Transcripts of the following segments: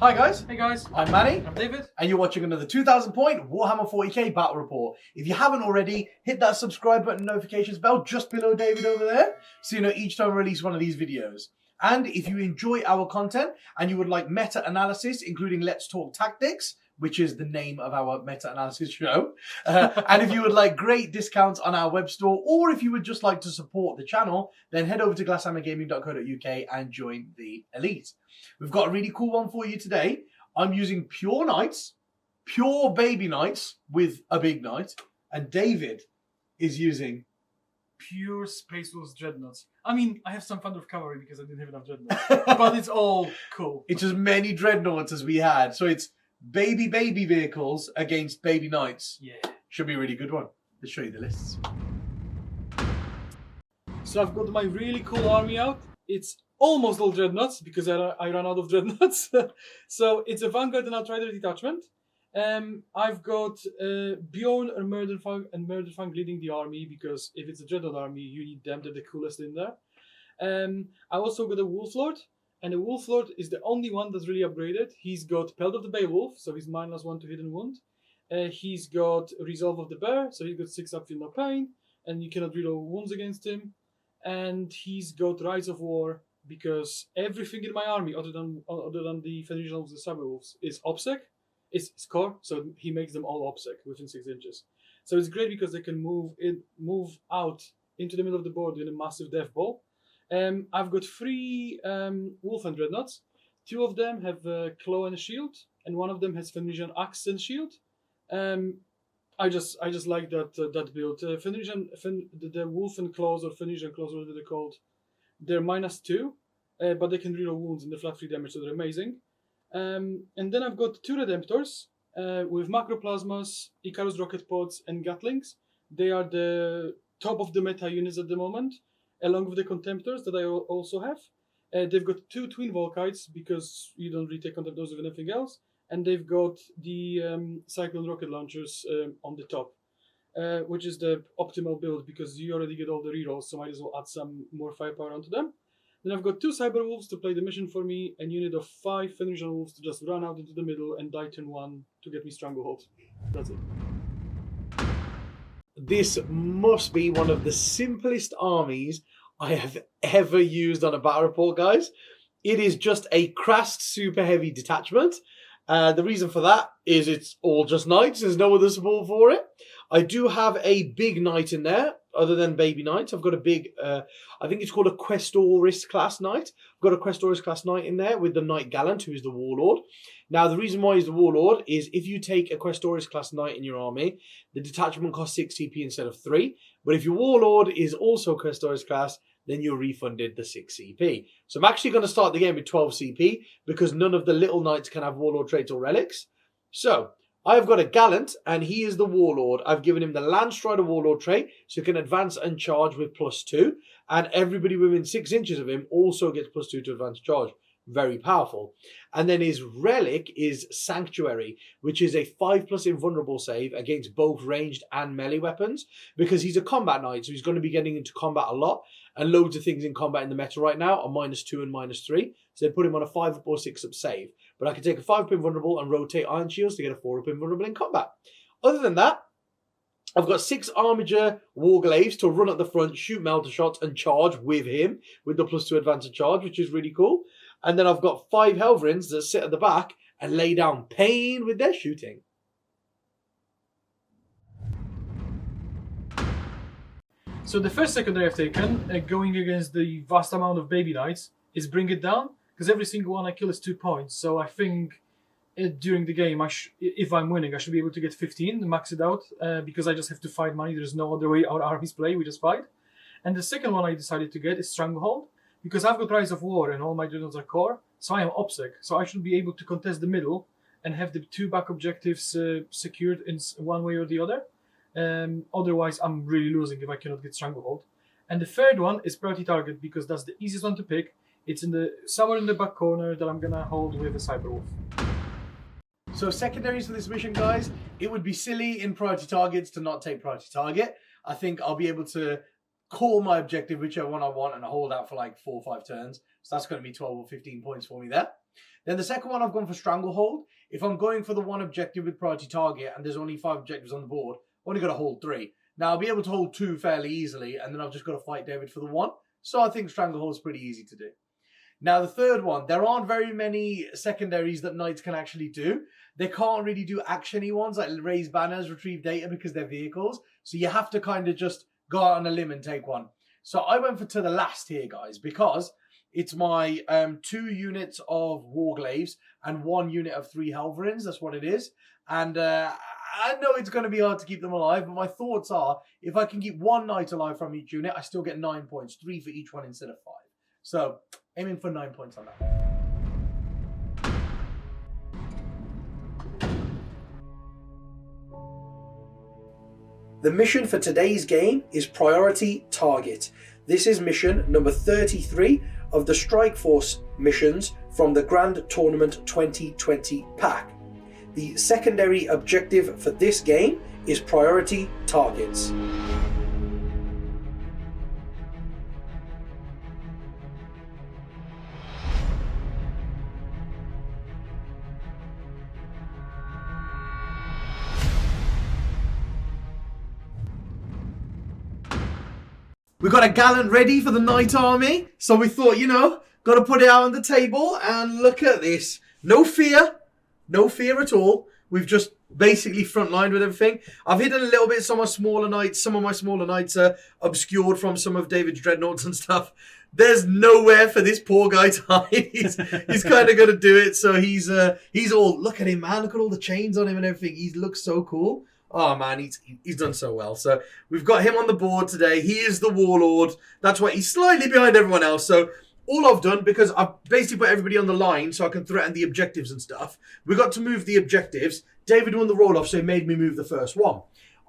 Hi guys. Hey guys. I'm Manny. I'm David. And you're watching another 2000 point Warhammer 40k battle report. If you haven't already, hit that subscribe button, notifications bell just below David over there, so you know each time I release one of these videos. And if you enjoy our content and you would like meta-analysis, including Let's Talk Tactics, which is the name of our meta-analysis show, and if you would like great discounts on our web store, or if you would just like to support the channel, then head over to glasshammergaming.co.uk and join the elite. We've got a really cool one for you today. I'm using pure knights, pure baby knights with a big knight, and David is using Pure Space Wolves Dreadnoughts. I mean, I have some fun with cavalry because I didn't have enough Dreadnoughts. But it's all cool. It's as many dreadnoughts as we had. So it's baby vehicles against baby knights. Yeah. Should be a really good one. Let's show you the lists. So I've got my really cool army out. It's almost all Dreadnoughts because I ran out of Dreadnoughts. So it's a Vanguard and Outrider detachment. I've got Bjorn and Murderfang leading the army because if it's a Dreadnought army, you need them. They're the coolest in there. I also got a Wolf Lord, and the Wolf Lord is the only one that's really upgraded. He's got Pelt of the Beowulf, so he's -1 to hit and wound. He's got Resolve of the Bear, so he's got 6 upfield no pain, and you cannot reload wounds against him. And he's got Rise of War because everything in my army, other than the Federation of the Cyber Wolves, is OPSEC. It's core, so he makes them all OPSEC within 6 inches. So it's great because they can move out into the middle of the board in a massive death ball. I've got 3 Wolf and Dreadnoughts. 2 of them have a claw and a shield, and 1 of them has Fenrisian axe and shield. I just like that build. The Wolf and Claws, or Fenrisian Claws, whatever they're called, they're -2, but they can reroll wounds in the flat 3 damage, so they're amazing. And then I've got 2 Redemptors with Macroplasmas, Icarus Rocket Pods, and Gatlings. They are the top of the meta units at the moment, along with the Contemptors that I also have. They've got 2 Twin Volkites because you don't really take Contemptors with anything else. And they've got the Cyclone Rocket Launchers on the top, which is the optimal build because you already get all the rerolls, so might as well add some more firepower onto them. Then I've got 2 Cyber Wolves to play the mission for me, and unit of 5 Fenrisian Wolves to just run out into the middle and die turn 1 to get me Stranglehold. That's it. This must be one of the simplest armies I have ever used on a battle report, guys. It is just a Krast super heavy detachment. The reason for that is it's all just knights. There's no other support for it. I do have a big knight in there, other than baby knights. I've got a big, I think it's called a Questoris class knight. I've got a Questoris class knight in there with the Knight Gallant, who is the Warlord. Now, the reason why he's the Warlord is if you take a Questoris class knight in your army, the detachment costs 6 CP instead of 3. But if your Warlord is also Questoris class, then you're refunded the 6 CP. So I'm actually going to start the game with 12 CP because none of the little knights can have Warlord traits or relics. So I've got a Gallant, and he is the Warlord. I've given him the Landstrider Warlord trait, so he can advance and charge with +2. And everybody within 6 inches of him also gets +2 to advance charge. Very powerful. And then his relic is Sanctuary, which is a 5+ invulnerable save against both ranged and melee weapons, because he's a combat knight, so he's going to be getting into combat a lot, and loads of things in combat in the meta right now are -2 and -3, so they put him on a 5 up or 6 up save. But I can take a 5 up invulnerable and rotate Iron Shields to get a 4 up invulnerable in combat. Other than that, I've got 6 Armiger Warglaives to run at the front, shoot melter shots, and charge with him with the +2 advance and charge, which is really cool. And then I've got 5 Helverins that sit at the back and lay down pain with their shooting. So the first secondary I've taken, going against the vast amount of baby knights, is Bring It Down, because every single one I kill is 2 points. So I think during the game, if I'm winning, I should be able to get 15, max it out, because I just have to fight money. There's no other way our armies play, we just fight. And the second one I decided to get is Stranglehold, because I've got Rise of War and all my Dreadnoughts are core, so I am OPSEC. So I should be able to contest the middle and have the 2 back objectives secured in one way or the other. Otherwise, I'm really losing if I cannot get Stranglehold. And the third one is Priority Target, because that's the easiest one to pick. It's somewhere in the back corner that I'm going to hold with a Cyber Wolf. So secondaries for this mission, guys, it would be silly in priority targets to not take priority target. I think I'll be able to call my objective, whichever one I want, and hold out for like 4 or 5 turns. So that's going to be 12 or 15 points for me there. Then the second one, I've gone for Stranglehold. If I'm going for the one objective with priority target and there's only 5 objectives on the board, I've only got to hold 3. Now, I'll be able to hold 2 fairly easily, and then I've just got to fight David for the 1. So I think Stranglehold is pretty easy to do. Now, the third one, there aren't very many secondaries that knights can actually do. They can't really do actiony ones like raise banners, retrieve data because they're vehicles. So you have to kind of just go out on a limb and take one. So I went for to the last here, guys, because it's my 2 units of Warglaves and 1 unit of 3 Helverins. That's what it is. And I know it's going to be hard to keep them alive, but my thoughts are, if I can keep 1 knight alive from each unit, I still get 9 points, 3 for each one instead of 5. So aiming for 9 points on that. The mission for today's game is Priority Target. This is mission number 33 of the Strike Force missions from the Grand Tournament 2020 pack. The secondary objective for this game is Priority Targets. We got a gallant ready for the Knight Army, so we thought, got to put it out on the table and look at this. No fear at all. We've just basically frontlined with everything. I've hidden a little bit some of my smaller knights. Some of my smaller knights are obscured from some of David's dreadnoughts and stuff. There's nowhere for this poor guy to hide. He's kind of going to do it, so he's all, look at him, man. Look at all the chains on him and everything. He looks so cool. Oh, man, he's done so well. So we've got him on the board today. He is the Warlord. That's why he's slightly behind everyone else. So all I've done, because I've basically put everybody on the line so I can threaten the objectives and stuff, we got to move the objectives. David won the roll-off, so he made me move the first one.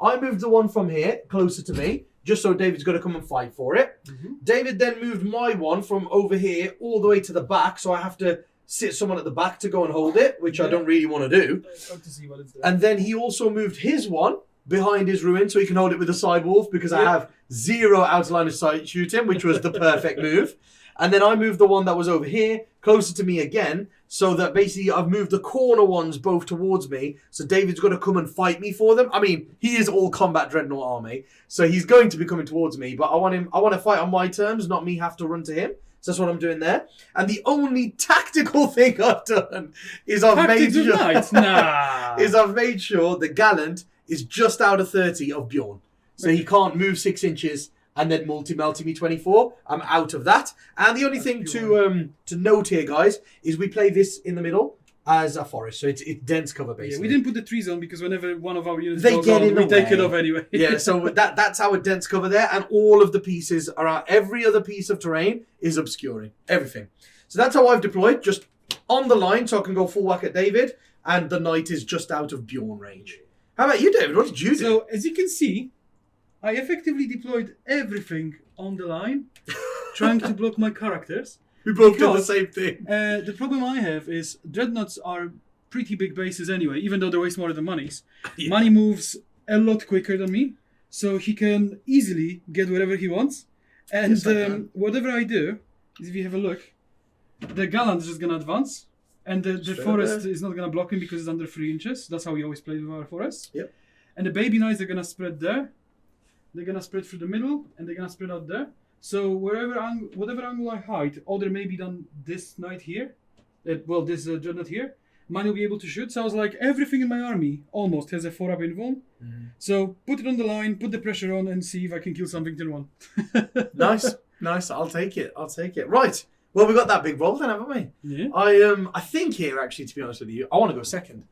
I moved the one from here, closer to me, just so David's got to come and fight for it. Mm-hmm. David then moved my one from over here all the way to the back, so I have to sit someone at the back to go and hold it, which I don't really want to do. To see what it's doing. And then he also moved his one behind his ruin so he can hold it with a side wolf because I have 0 out line of sight shooting, which was the perfect move. And then I moved the one that was over here closer to me again, so that basically I've moved the corner ones both towards me, so David's going to come and fight me for them. I mean, he is all combat Dreadnought army, so he's going to be coming towards me, but I want to fight on my terms, not me have to run to him. So that's what I'm doing there. And the only tactical thing I've done is I've made sure the Gallant is just out of 30 of Bjorn. So he can't move 6 inches and then multi-melty me 24. I'm out of that. And the only thing to note here, guys, is we play this in the middle as a forest. So it's dense cover, basically. Yeah, we didn't put the trees on because whenever one of our units goes on, we take way. it off anyway. Yeah, so that's our dense cover there. And all of the pieces are out. Every other piece of terrain is obscuring. Everything. So that's how I've deployed. Just on the line so I can go full whack at David. And the knight is just out of Bjorn range. How about you, David? What did you do? So, as you can see, I effectively deployed everything on the line, trying to block my characters. We both did the same thing. The problem I have is Dreadnoughts are pretty big bases anyway, even though they're way smaller than Money's. Yeah. Money moves a lot quicker than me, so he can easily get whatever he wants. And whatever I do, is if you have a look, the Gallant is just going to advance, and the forest is not going to block him because it's under 3 inches. That's how we always play with our forests. Yep. And the baby knights are going to spread there. They're going to spread through the middle, and they're going to spread out there. So whatever angle I hide, either maybe done this knight here, this dreadnought here, mine will be able to shoot. So I was like, everything in my army almost has a 4-up invuln. Mm-hmm. So put it on the line, put the pressure on, and see if I can kill something turn 1. Nice. I'll take it. Right. Well, we got that big roll then, haven't we? Yeah. I think here, actually, to be honest with you, I want to go second.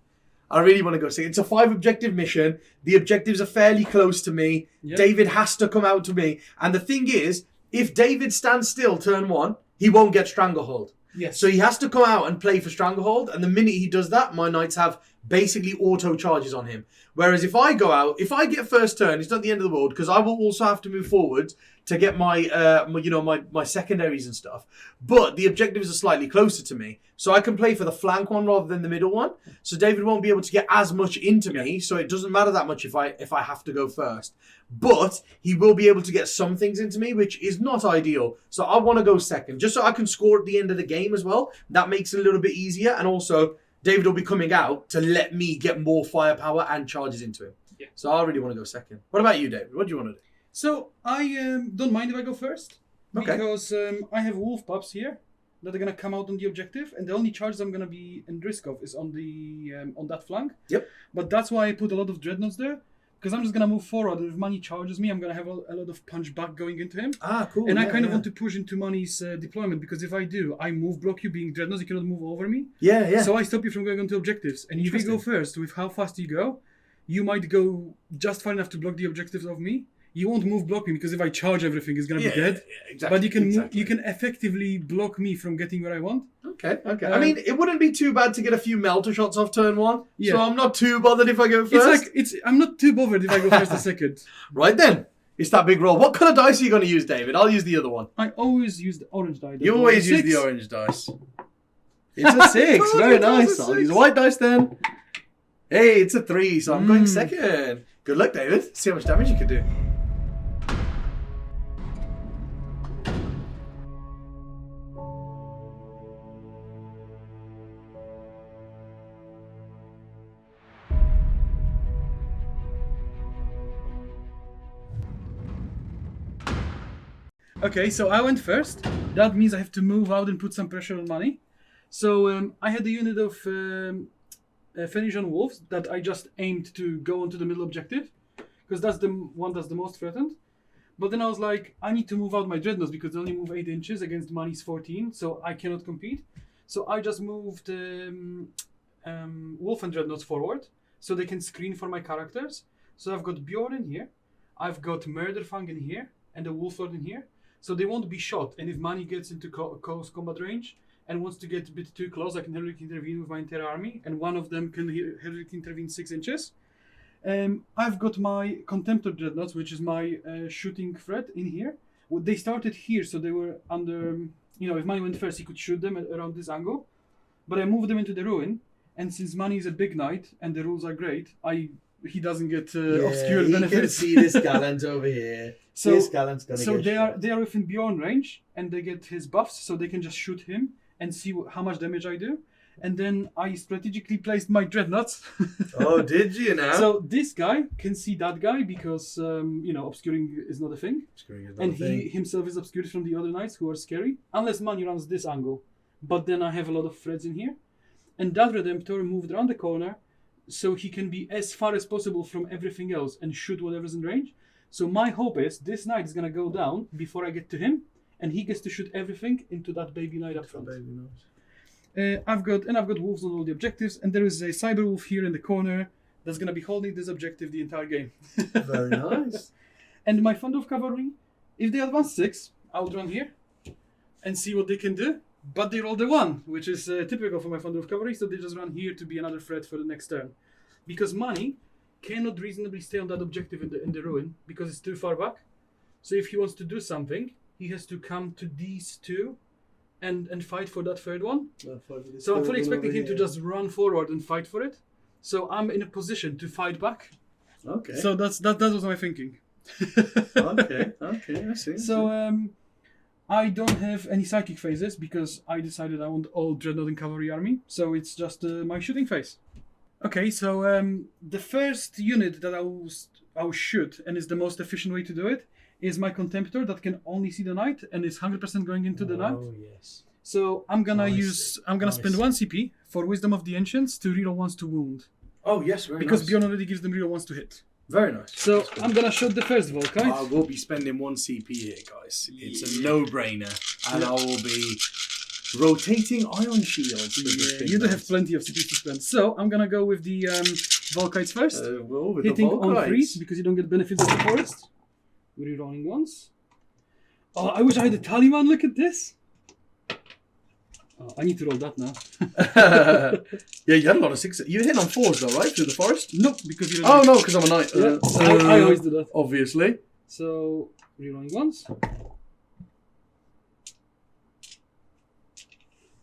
I really want to go second. It's a 5-objective mission. The objectives are fairly close to me. Yep. David has to come out to me. And the thing is, if David stands still turn 1, he won't get Stranglehold. Yes. So he has to come out and play for Stranglehold. And the minute he does that, my knights have basically auto charges on him. Whereas if I go out, if I get first turn, it's not the end of the world because I will also have to move forward to get my secondaries and stuff. But the objectives are slightly closer to me, so I can play for the flank one rather than the middle one. So David won't be able to get as much into me, so it doesn't matter that much if I have to go first. But he will be able to get some things into me, which is not ideal. So I want to go second, just so I can score at the end of the game as well. That makes it a little bit easier, and also David will be coming out to let me get more firepower and charges into him. Yeah. So I really want to go second. What about you, David? What do you want to do? So I don't mind if I go first. Okay. Because I have wolf pups here that are going to come out on the objective, and the only charges I'm going to be in risk of is on the on that flank. Yep. But that's why I put a lot of dreadnoughts there, because I'm just going to move forward, and if Money charges me, I'm going to have a lot of punch back going into him. Ah, cool. And I kind of want to push into Money's deployment, because if I do, I move block you, being dreadnoughts, you cannot move over me. Yeah, yeah. So I stop you from going onto objectives. And if you go first, with how fast you go, you might go just far enough to block the objectives of me. You won't move block me, because if I charge everything, it's going to be dead. Yeah, exactly. But you can effectively block me from getting where I want. Okay. I mean, it wouldn't be too bad to get a few melter shots off turn one. Yeah. So I'm not too bothered if I go first. I'm not too bothered if I go first or second. Right then. It's that big roll. What colour dice are you going to use, David? I'll use the other one. I always use the orange die. You always use the orange dice. It's a 6. Very nice. I'll use a white dice then. Hey, it's a 3, so I'm going second. Good luck, David. See how much damage you can do. Okay, so I went first. That means I have to move out and put some pressure on Money. So I had a unit of Phoenician Wolves that I just aimed to go onto the middle objective, because that's the one that's the most threatened. But then I was like, I need to move out my Dreadnoughts because they only move 8 inches against Money's 14, so I cannot compete. So I just moved Wolf and Dreadnoughts forward so they can screen for my characters. So I've got Bjorn in here, I've got Murderfang in here, and the Wolf Lord in here. So they won't be shot, and if Money gets into close combat range and wants to get a bit too close, I can heroically intervene with my entire army, and one of them can heroically intervene 6 inches. I've got my Contemptor Dreadnoughts, which is my shooting threat in here. Well, they started here, so they were under, if Money went first, he could shoot them around this angle. But I moved them into the ruin, and since Money is a big knight, and the rules are great, he doesn't get obscure benefits. You can see this gallant over here. So, this gallant's gonna so get they are within Bjorn range, and they get his buffs, so they can just shoot him and see how much damage I do. And then I strategically placed my Dreadnoughts. Oh, did you now? So this guy can see that guy because obscuring is not a thing. He himself is obscured from the other knights who are scary, unless Money runs this angle. But then I have a lot of threads in here, and that Redemptor moved around the corner, so he can be as far as possible from everything else and shoot whatever's in range. So my hope is this knight is gonna go down before I get to him, and he gets to shoot everything into that baby knight up front. I've got wolves on all the objectives, and there is a cyber wolf here in the corner that's gonna be holding this objective the entire game. Very nice. And my Thunder of Cavalry, if they advance 6, I'll run here and see what they can do. But they rolled a 1, which is typical for my Thunder of Cavalry, so they just run here to be another threat for the next turn. Because Money cannot reasonably stay on that objective in the ruin because it's too far back. So if he wants to do something, he has to come to these two and fight for that third one. So I'm fully expecting him to just run forward and fight for it. So I'm in a position to fight back. Okay. So that was my thinking. okay, I see. So I don't have any psychic phases because I decided I want all Dreadnought and Cavalry army. So it's just my shooting phase. Okay, so the first unit that I will shoot, and is the most efficient way to do it, is my Contemptor that can only see the knight and is 100% going into the knight. Oh yes. So I'm gonna spend 1 CP for Wisdom of the Ancients to reroll once to wound. Oh yes, very because nice. Bjorn already gives them reroll once to hit. Very nice. So I'm gonna shoot the first Volkite. I will be spending 1 CP here, guys. It's a no-brainer, and I will be rotating ion shields. You do have plenty of CP to spend. So I'm gonna go with the Volkites first. Hitting on 3 because you don't get benefits of the forest. Rerolling once. Oh, I wish I had a Taliban. Look at this. Oh, I need to roll that now. Yeah, you had a lot of sixes. You hit on 4s though, right? Through the forest? No, because you're Oh no, because I'm a knight. Yeah, I always do that. Obviously. So, rerolling once.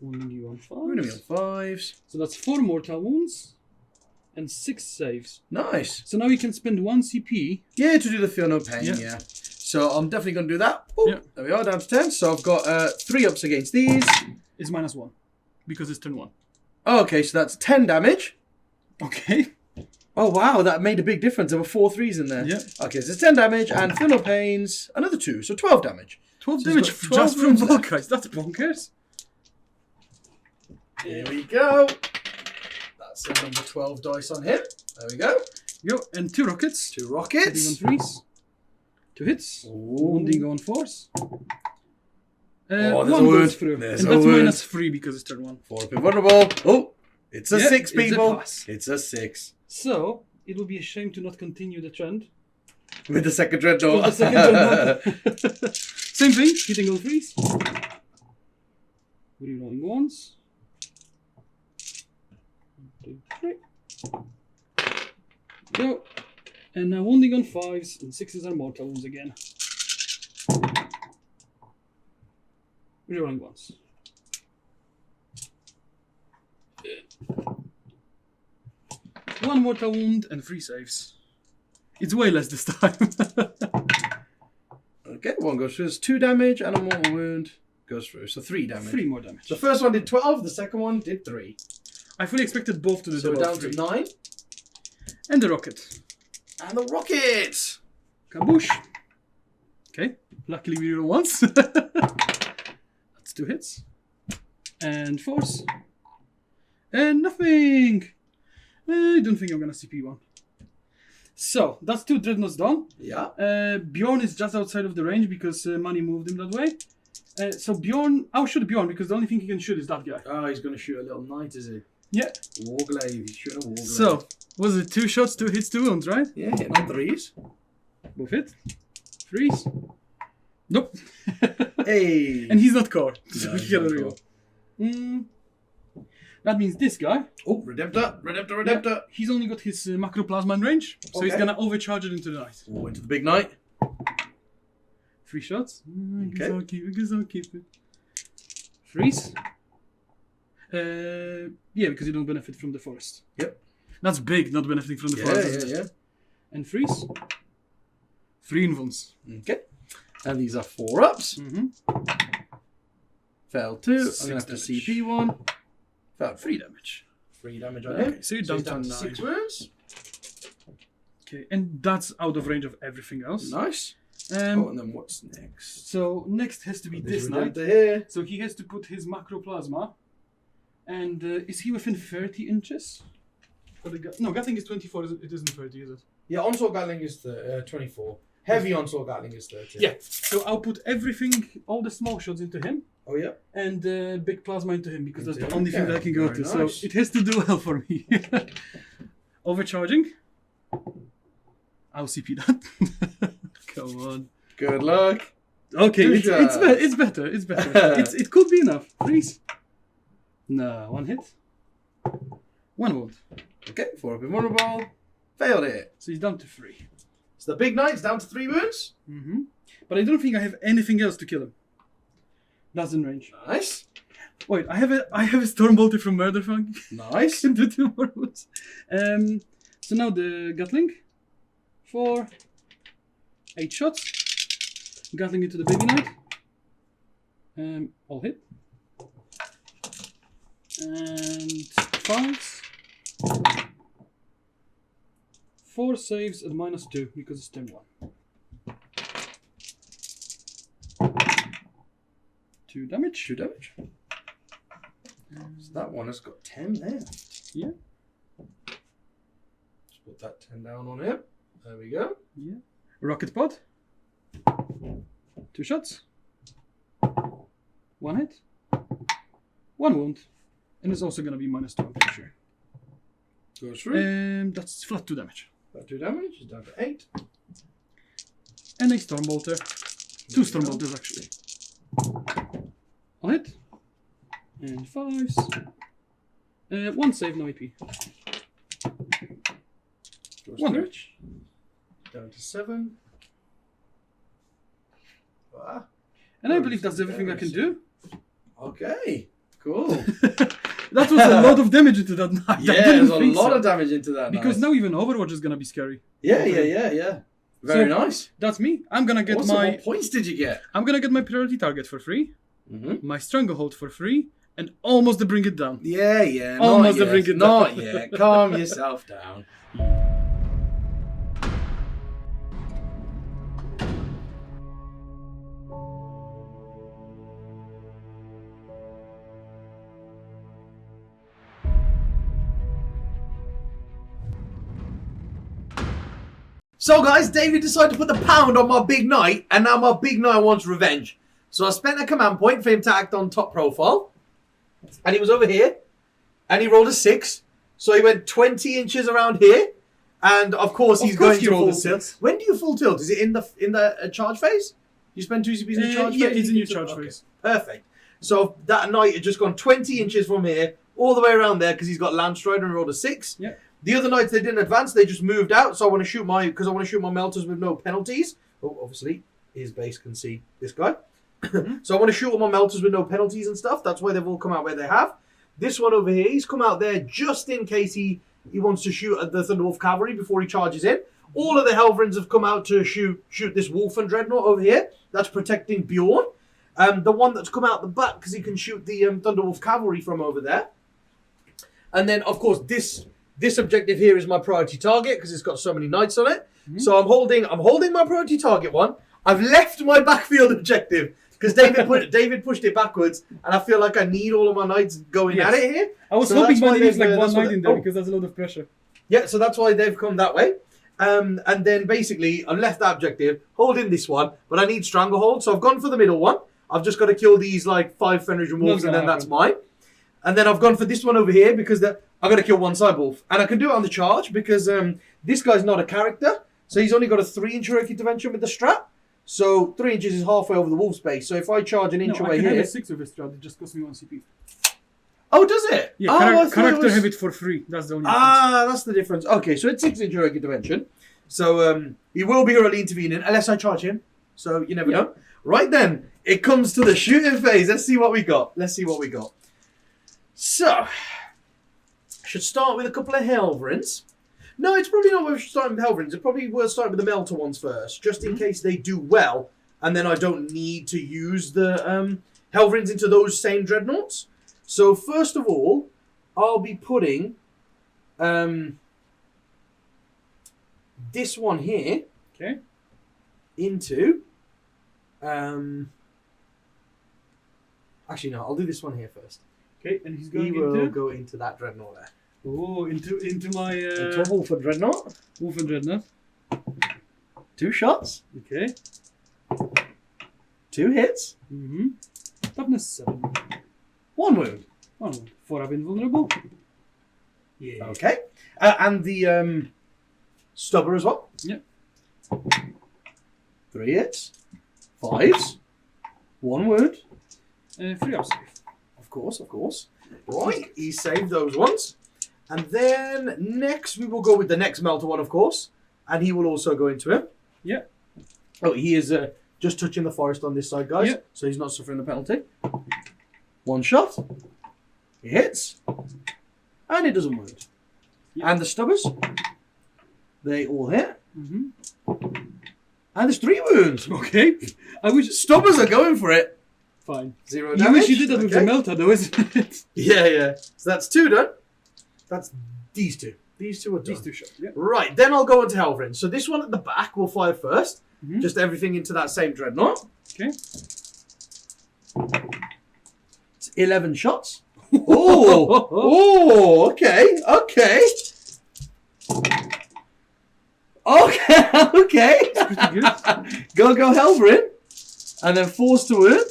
1d on 5. We're going to be on 5s. So that's 4 mortal wounds and 6 saves. Nice. So now you can spend 1 CP. Yeah, to do the feel no pain, yeah. So I'm definitely going to do that. Boop. Yeah. There we are, down to 10. So I've got 3 ups against these. It's -1 because it's turn 1. Okay, so that's 10 damage. Okay. Oh wow, that made a big difference. There were 4 3s in there. Yeah. Okay, so it's 10 damage and feel no pains, another 2, so 12 damage. 12 So damage he's got 12 just from wounds left. Volkreis. That's bonkers. Here we go. That's the number 12 dice on him. There we go. Yo, and 2 rockets. 2 Hitting rockets. on 3s. 2 hits. Ooh. 1d on 4s. Oh, there's 1 a wound. goes through. There's and a that's wound. -3 because it's turn 1. 4 up invulnerable. Oh, it's a Yeah, 6, it's a people. pass. It's a 6. So, it will be a shame to not continue the trend. With the second Dreadnought. With the second Dreadnought. Same thing, hitting all 3s. Rerolling once. 1, 2, 3. Go. And now wounding on 5s, and 6s are mortal wounds again. Rerolling once. One mortal wound and 3 saves. It's way less this time. Okay, 1 goes through. It's 2 damage and a mortal wound goes through. So 3 damage. 3 more damage. The first one did 12, the second one did 3. I fully expected both to do So we're about down 3. to 9. And the rocket. And the rocket! Kaboosh. Okay, luckily we roll once. That's 2 hits. And 4s. And nothing! I don't think I'm gonna CP one. So, that's 2 Dreadnoughts done. Yeah. Bjorn is just outside of the range because Manny moved him that way. So Bjorn, I'll shoot Bjorn because the only thing he can shoot is that guy. Oh, he's going to shoot a little knight, is he? Yeah. Warglaive. He's shooting a warglaive. So, was it 2 shots, 2 hits, 2 wounds, right? Yeah, hitting on 3s. Both hit. 3s. Nope. Hey. And he's not core. So No, we he's get a not real. That means this guy. Oh, Redemptor. He's only got his macroplasma in range, so he's Okay. gonna overcharge it into the night. Oh, into the big knight. 3 shots. I guess Okay. I'll keep it. 3s. Yeah, because you don't benefit from the forest. Yep. That's big, not benefiting from the forest. isn't it? Yeah. And 3s. 3 invulns. Okay. And these are 4 ups. Mm-hmm. Fell 2. I'm 6 going to have to damage. CP 1. Fell 3 damage. 3 damage on Okay, him. so you're he's down to to 6 9. wounds. Okay, and that's out of range of everything else. Nice. Oh, and then what's next? So next has to be this knight. Redemptor here. So he has to put his macroplasma. And is he within 30 inches? No, Gatling is 24. It isn't 30, is it? Yeah, onslaught gatling is 24. Heavy onslaught gatling is 30. Yeah. So I'll put everything, all the small shots into him. Oh, yeah? And big plasma into him because that's Into the him, only thing yeah. that I can go Very to. nice. So it has to do well for me. Overcharging. I'll CP that. Come on. Good luck. Okay, Two it's shots. better. It's better. It could be enough. Please. No, 1 hit. 1 wound. Okay, 4 up invulnerable. Failed it. So he's down to 3. So the big knight's down to 3 wounds. Mm-hmm. But I don't think I have anything else to kill him. That's in range. Nice. Wait, I have a storm bolter from Murderfang. Nice. Can do 2 more wounds. So now the Gatling. 4. 8 shots. Gatling into the baby knight. All hit. And 5s. 4 saves at -2 because it's turn 1. 2 damage. 2 damage. So that one has got 10 left. Yeah. Just put that 10 down on him. There we go. Yeah. Rocket pod. 2 shots. 1 hit. 1 wound. And it's also going to be -2, I'm pretty sure. Goes through. That's flat 2 damage. That 2 damage. He's down to 8. And a storm bolter. 2 storm bolters actually. 1 hit. And 5s. 1 save, no AP. One damage. Down to 7. And I believe that's everything I can do. Okay, cool. That was a lot of damage into that knight. Yeah, there's a lot of damage into that. Because now even Overwatch is gonna be scary. Yeah. Very nice. That's me. I'm gonna get Awesome. What points did you get? I'm gonna get my priority target for free. Mm-hmm. My stranglehold for free. And almost to bring it down. Yeah. Almost to bring it down. Not yet. Calm yourself down. So guys, David decided to put the pound on my big knight, and now my big knight wants revenge. So I spent a command point for him to act on top profile, and he was over here, and he rolled a 6, so he went 20 inches around here, and of course he's going to full tilt. When do you full tilt? Is it in the charge phase? You spend 2 CPs in the charge phase? Yeah, it's in your charge phase. Perfect. So that knight had just gone 20 inches from here, all the way around there, because he's got Land Strider and rolled a 6. Yeah. The other knights, they didn't advance, they just moved out, so I want to shoot my melters with no penalties. Oh, obviously, his base can see this guy. So I want to shoot all my melters with no penalties and stuff. That's why they've all come out where they have. This one over here, he's come out there just in case he wants to shoot at the Thunderwolf Cavalry before he charges in. All of the Helverins have come out to shoot this Wolf and Dreadnought over here. That's protecting Bjorn. The one that's come out the back because he can shoot the Thunderwolf Cavalry from over there. And then, of course, this objective here is my priority target because it's got so many knights on it. Mm-hmm. So I'm holding my priority target one. I've left my backfield objective because David pushed it backwards, and I feel like I need all of my knights going at it here. I was hoping by leave like one knight in there because there's a lot of pressure. Yeah, so that's why they've come that way. And then basically I've left that objective, holding this one, but I need Stranglehold, so I've gone for the middle one. I've just got to kill these like 5 Fenrir wolves, and then that's mine. And then I've gone for this one over here because I've got to kill one Cyborg. And I can do it on the charge because this guy's not a character. So he's only got a 3-inch heroic intervention with the strat. So 3 inches is halfway over the wolf space. So if I charge an inch away here... I can have a 6 with a strat. It just costs me 1 CP. Oh, does it? Yeah, character have it for free. That's the only difference. That's the difference. Okay, so it's 6-inch heroic intervention. So he will be early intervening unless I charge him. So you never know. Right then, it comes to the shooting phase. Let's see what we got. So, I should start with a couple of Helverins. No, it's probably not worth starting with Helverins. It's probably worth starting with the Melter ones first, just in case they do well, and then I don't need to use the Helverins into those same Dreadnoughts. So, first of all, I'll be putting this one here into... actually, no, I'll do this one here first. Okay, and he's going will go into that Dreadnought there. Oh, into my... into a Wolf and Dreadnought. Wolf and Dreadnought. 2 shots. Okay. 2 hits. Mm-hmm. Toughness 7. 1 wound. 1 wound. 4 are invulnerable. Yeah. Okay. And the stubber as well. Yep. 3 hits. 5s. 1 wound. 3 are safe. Of course. Right, he saved those ones. And then next we will go with the next Melter one, of course. And he will also go into him. Yeah. Oh, he is just touching the forest on this side, guys. Yeah. So he's not suffering the penalty. 1 shot. He hits. And it doesn't wound. Yeah. And the stubbers. They all hit. Mm-hmm. And there's 3 wounds. Okay. I wish stubbers are going for it. Fine. 0 damage. You wish you did that with the Melter, though, isn't it? Yeah. So that's 2 done. That's these 2. These 2 are done. These 2 shots, yeah. Right, then I'll go into Helverin. So this one at the back will fire first. Mm-hmm. Just everything into that same Dreadnought. Okay. It's 11 shots. Oh, okay. Okay, pretty good. Go Helverin. And then force to wound.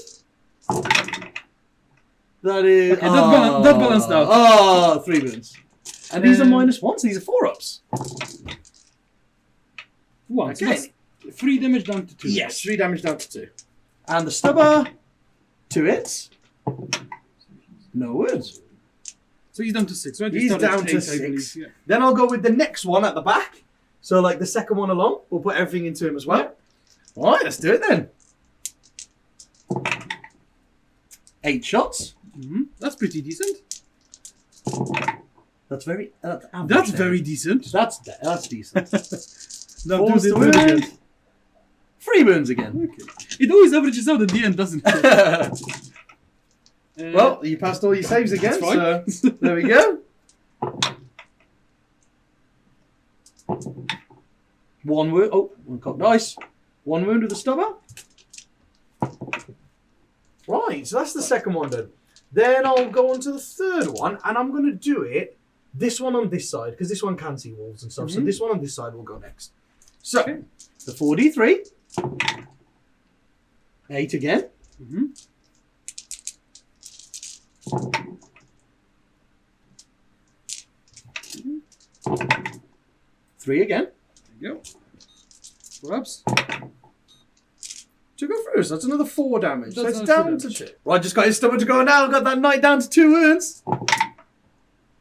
That is... Okay, that balanced out. 3 wounds. And these are -1s, these are 4-ups. 1. Okay. So 3 damage down to 2. Yes, 3 damage down to 2. And the stubber, 2 hits. No wounds. So he's down to 6, right? He's started down to 8, I 6. believe, yeah. Then I'll go with the next one at the back. So like the second one along, we'll put everything into him as well. Yeah. All right, let's do it then. 8 shots. That's pretty decent. That's very. That's very decent. That's decent. Now 4 do the to wound again. wound. 3 wounds again. Okay. It always averages out at the end, doesn't it? Well, you passed all your saves again, so there we go. 1 wound. Oh, 1 cocked dice. 1 wound with a stubber. Right, so that's the second one done. Then I'll go on to the third one, and I'm going to do it. This one on this side, because this one can see wolves and stuff. So this one on this side will go next. So the 4d3. 8 again. 3 again. There you go. Perhaps. 2 go through, so that's another 4 damage. So That's it's another down 2 to damage. 2. Right, just got his stomach to go now. Got that knight down to 2 wounds.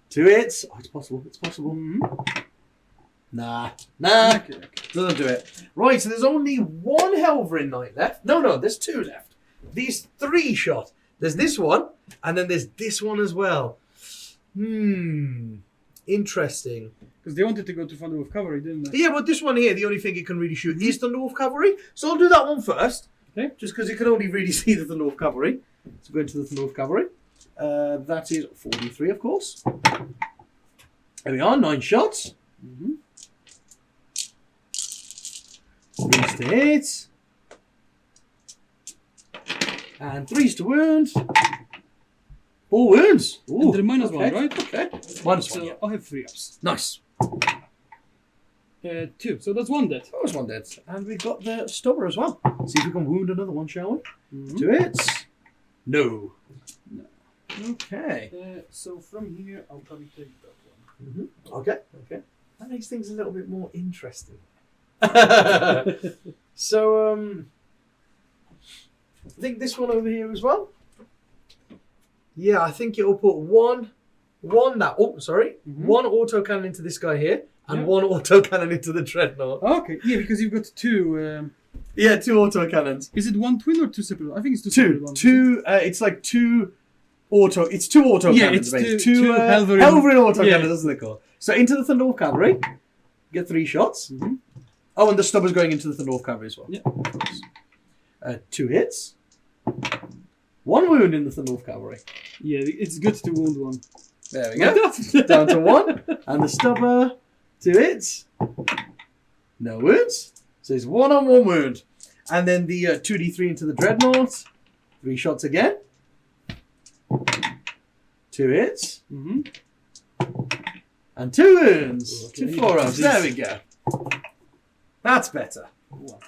2 hits. Oh, it's possible. It's possible. Nah. Okay. Doesn't do it. Right, so there's only 1 Helverin knight left. No, there's 2 left. These 3 shot. There's this one, and then there's this one as well. Interesting. Because they wanted to go to Thunderwolf Cavalry, didn't they? Yeah, but this one here, the only thing it can really shoot is Thunderwolf Cavalry. So I'll do that one first. Okay. Just because you can only really see the Thunderwolf Cavalry. So go into the Thunderwolf Cavalry. That is 43, of course. There we are, 9 shots. 3s to hit. And 3s to wound. 4 wounds. Ooh, And they're minus 1, right? Okay. -1, So yeah. I'll have 3 ups. Nice. 2. So that's 1 dead. That was 1 dead. And we got the stubber as well. See if we can wound another one, shall we? 2 hits. No. Okay. So from here, I'll probably take that one. Okay. That makes things a little bit more interesting. So, I think this one over here as well. Yeah, I think it'll put one autocannon into this guy here, and 1 autocannon into the Dreadnought. Okay, yeah, because you've got 2. Yeah, 2 autocannons. Is it 1 twin or 2 separate? I think it's 2 separate ones. 2. It's like 2 auto. It's 2 autocannons. Yeah, it's basically. 2 Helverin autocannons. That's what they call. So into the Thunderwolf Cavalry, get 3 shots. Oh, and the stubber's going into the Thunderwolf Cavalry as well. Yeah. 2 hits. 1 wound in the Thunderwolf Cavalry. Yeah, it's good to wound 1. There we go. Down to 1. And the stubber, 2 hits. No wounds. So it's 1 on 1 wound. And then the 2d3 into the Dreadnought. 3 shots again. 2 hits. And 2 wounds. Okay. 2 4-ups. There we go. That's better. Wow.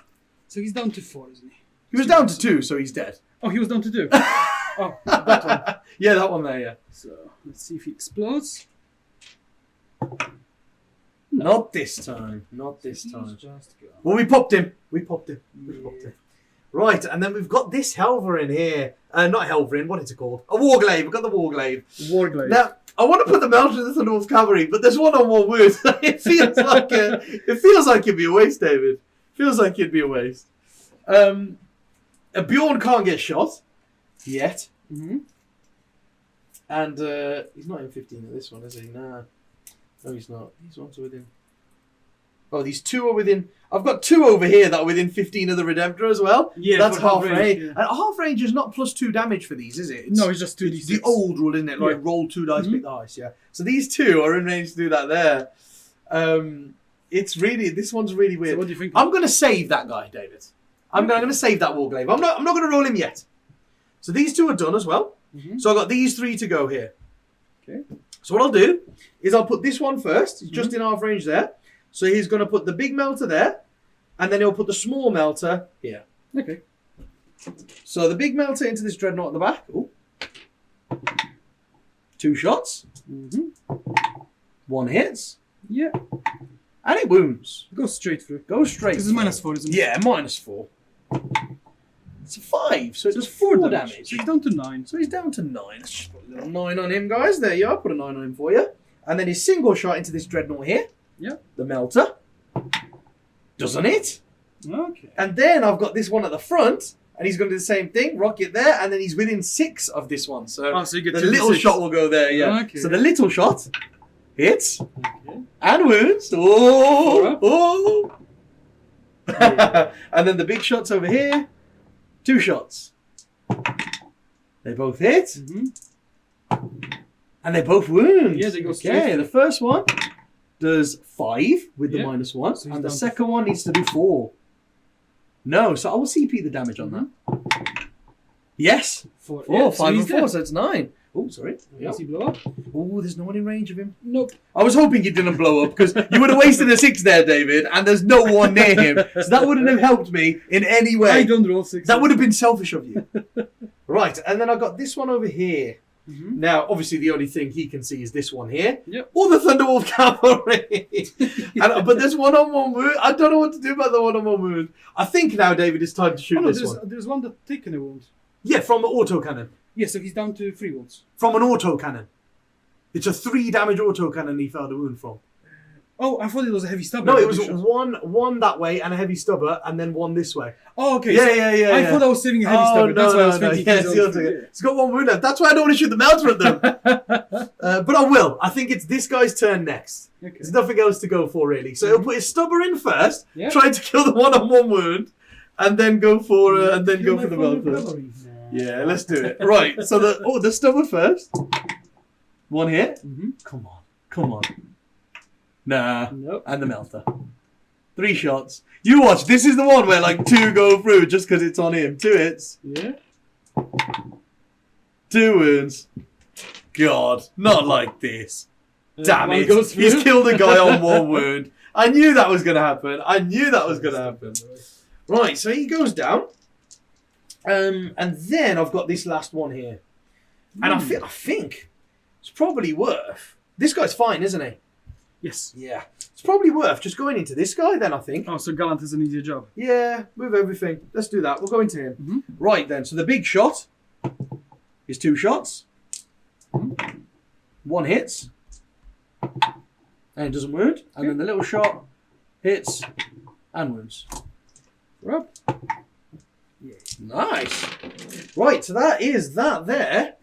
So he's down to 4, isn't he? He was down to 2, so he's dead. Oh, he was down to 2. Oh, that one. Yeah, that one there, yeah. So let's see if he explodes. Not this time. Not this He's time. just gone. Well, we popped him. We popped him. Right, and then we've got this Helverin here. Not Helverin, what is it called? A Warglaive. We've got the Warglaive. Warglaive. Now, I want to put the Melter in the Thunderwolf Cavalry, but there's 1 on 1 wound. It feels like it'd be a waste, David. Feels like it'd be a waste. Bjorn can't get shot yet. And he's not in 15 of this one, is he? Nah. No, he's not. These ones are within... Oh, these 2 are within... I've got 2 over here that are within 15 of the Redemptor as well. Yeah, that's for half half range. range, yeah. And half range is not +2 damage for these, is it? No, it's just 2d6. It's the old rule, isn't it? Like roll 2 dice, pick the dice, yeah. So these 2 are in range to do that there. It's really... This one's really weird. So what do you think? I'm going to save that guy, David. I'm going to save that Warglaive. I'm not going to roll him yet. So these 2 are done as well. So I've got these 3 to go here. Okay. So what I'll do is I'll put this one first. He's just in half range there. So he's going to put the big melter there. And then he'll put the small melter here. Okay. So the big melter into this Dreadnought at the back. Ooh. 2 shots. 1 hits. Yeah. And it wounds. Go straight through. Go straight. This is -4, isn't it? Yeah, -4. It's a 5, so it does Just 4 4 damage. So he's down to 9. So he's down to 9. Let's just put a little 9 on him, guys. There you are. Put a 9 on him for you. And then his single shot into this Dreadnought here. Yeah. The melter. Doesn't it? Okay. And then I've got this one at the front. And he's going to do the same thing. Rocket there. And then he's within 6 of this one. So, So you get the 2 to little 6. shot will go there, yeah. Okay. So the little shot hits. Okay. And wounds. Oh! Alright. Oh! Yeah. And then the big shots over here. 2 shots. They both hit. Mm-hmm. And they both wound. Yeah, they go straight Okay, through. the first one does 5 with the Yeah. -1. So he's And the down to second one needs to do 4. No, so I will CP the damage on that. Yes. 4. 4, Yeah, 5 so and he's 4, dead. so it's 9. Oh, sorry. Yeah. Does he blow up? Oh, there's no one in range of him. Nope. I was hoping you didn't blow up because you would have wasted a 6 there, David, and there's no one near him. So that wouldn't have helped me in any way. I don't roll 6. That would have been selfish of you. Right, and then I've got this one over here. Mm-hmm. Now, obviously, the only thing he can see is this one here. Yep. Or the Thunderwolf Cavalry. But there's one-on-one wound. I don't know what to do about the one-on-one wound. I think now, David, it's time to shoot this one. There's one that taken a wound. Yeah, from the autocannon. Yeah, so he's down to 3 wounds. From an autocannon. It's a 3 damage autocannon he felt a wound from. Oh, I thought it was a heavy stab. No, it was one that way and a heavy stubber, and then one this way. Oh, okay. Yeah, so yeah. I thought I was saving a heavy stab. That's why I was thinking. Yeah, it's got 1 wound left. That's why I don't want to shoot the melter at them. But I will. I think it's this guy's turn next. Okay. There's nothing else to go for, really. So he'll put his stubber in first, Yeah. try to kill the one-on-one wound, and then go for the melter. Yeah, let's do it. Right, so the stubber first. 1 hit. Mm-hmm. Come on. Nah. Nope. And the melter. 3 shots. You watch. This is the one where like 2 go through just because it's on him. 2 hits. Yeah. 2 wounds. God, not like this. Damn one it. goes through. He's killed a guy on 1 wound. I knew that was going to happen. Right, so he goes down. And then I've got this last one here. And I think it's probably worth. This guy's fine, isn't he? Yes. Yeah. It's probably worth just going into this guy then, I think. Oh, so Gallant is an easier job. Yeah, with everything. Let's do that. We'll go into him. Mm-hmm. Right then, so the big shot is 2 shots. 1 hits. And it doesn't wound. And then the little shot hits and wounds. Rob. Yeah. Nice. Right, so that is that there.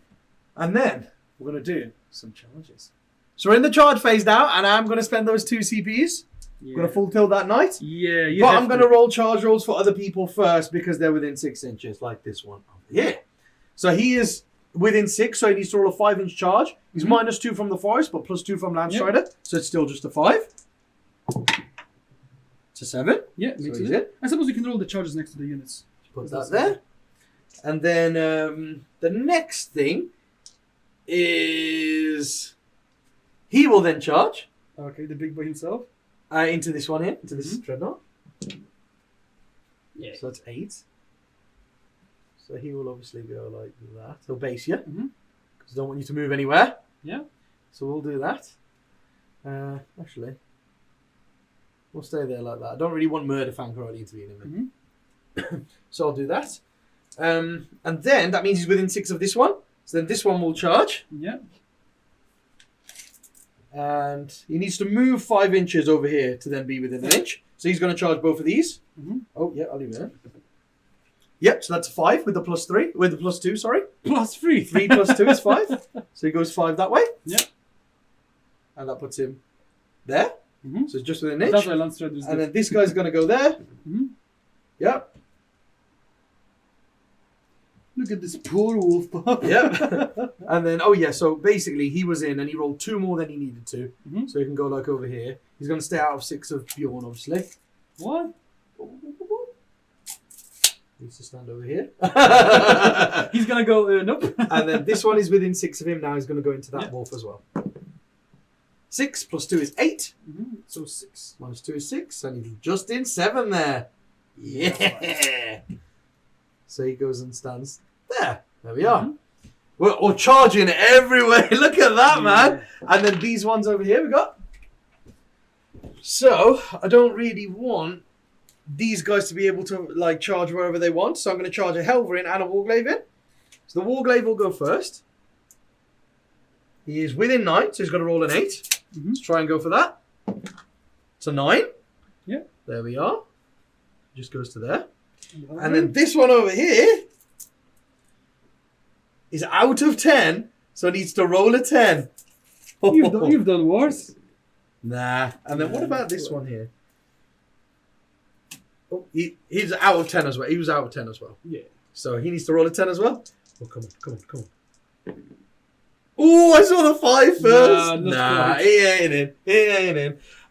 And then we're going to do some charges. So we're in the charge phase now, and I'm going to spend those 2 CPs. Yeah. I'm going to full tilt that knight. Yeah, you But have I'm going to roll charge rolls for other people first because they're within 6 inches, like this one over here. So he is within 6, so he needs to roll a 5-inch charge. He's -2 from the forest, but +2 from Landstrider. So it's still just a 5. It's a 7. Yeah, So makes he's it. I suppose you can roll the charges next to the units. Put that there. And then the next thing is he will then charge Okay, the big boy himself. into this one here, into this Dreadnought. Yeah. So that's 8. So he will obviously go like that. He'll base you because I don't want you to move anywhere. Yeah. So we'll do that. Actually, we'll stay there like that. I don't really want Murderfang already intervening. So I'll do that. And then that means he's within 6 of this one. So then this one will charge. Yeah. And he needs to move 5 inches over here to then be within an inch. So he's going to charge both of these. Oh, yeah, I'll leave it there. Yep, so that's 5 with the +3. With the +2, sorry. +3. 3 + 2 is 5. So he goes 5 that way. Yeah. And that puts him there. So it's just within an That's inch. why Landstrider is And then this guy's going to go there. Yep. Look at this poor wolf pup. Yep. And then, oh yeah, so basically he was in and he rolled 2 more than he needed to. So he can go like over here. He's going to stay out of 6 of Bjorn, obviously. What? Needs to stand over here. He's going to go, nope. And then this one is within 6 of him. Now he's going to go into that wolf as well. 6 + 2 is 8. So 6. -2 is 6. And he's just in 7 there. Yeah. So he goes and stands there. There we are. We're charging everywhere. Look at that, man. And then these ones over here we got. So I don't really want these guys to be able to like charge wherever they want. So I'm going to charge a Helver in and a Warglaive in. So the Warglaive will go first. He is within 9, so he's got to roll an 8. Mm-hmm. Let's try and go for that. It's a 9. Yeah. There we are. Just goes to there. And then this one over here is out of 10, so it needs to roll a 10. You've done worse. Nah. And then what about this one here? Oh, he's out of 10 as well. He was out of 10 as well. Yeah. So he needs to roll a 10 as well. Oh, come on. Oh, I saw the 5 first. Nah, he ain't in.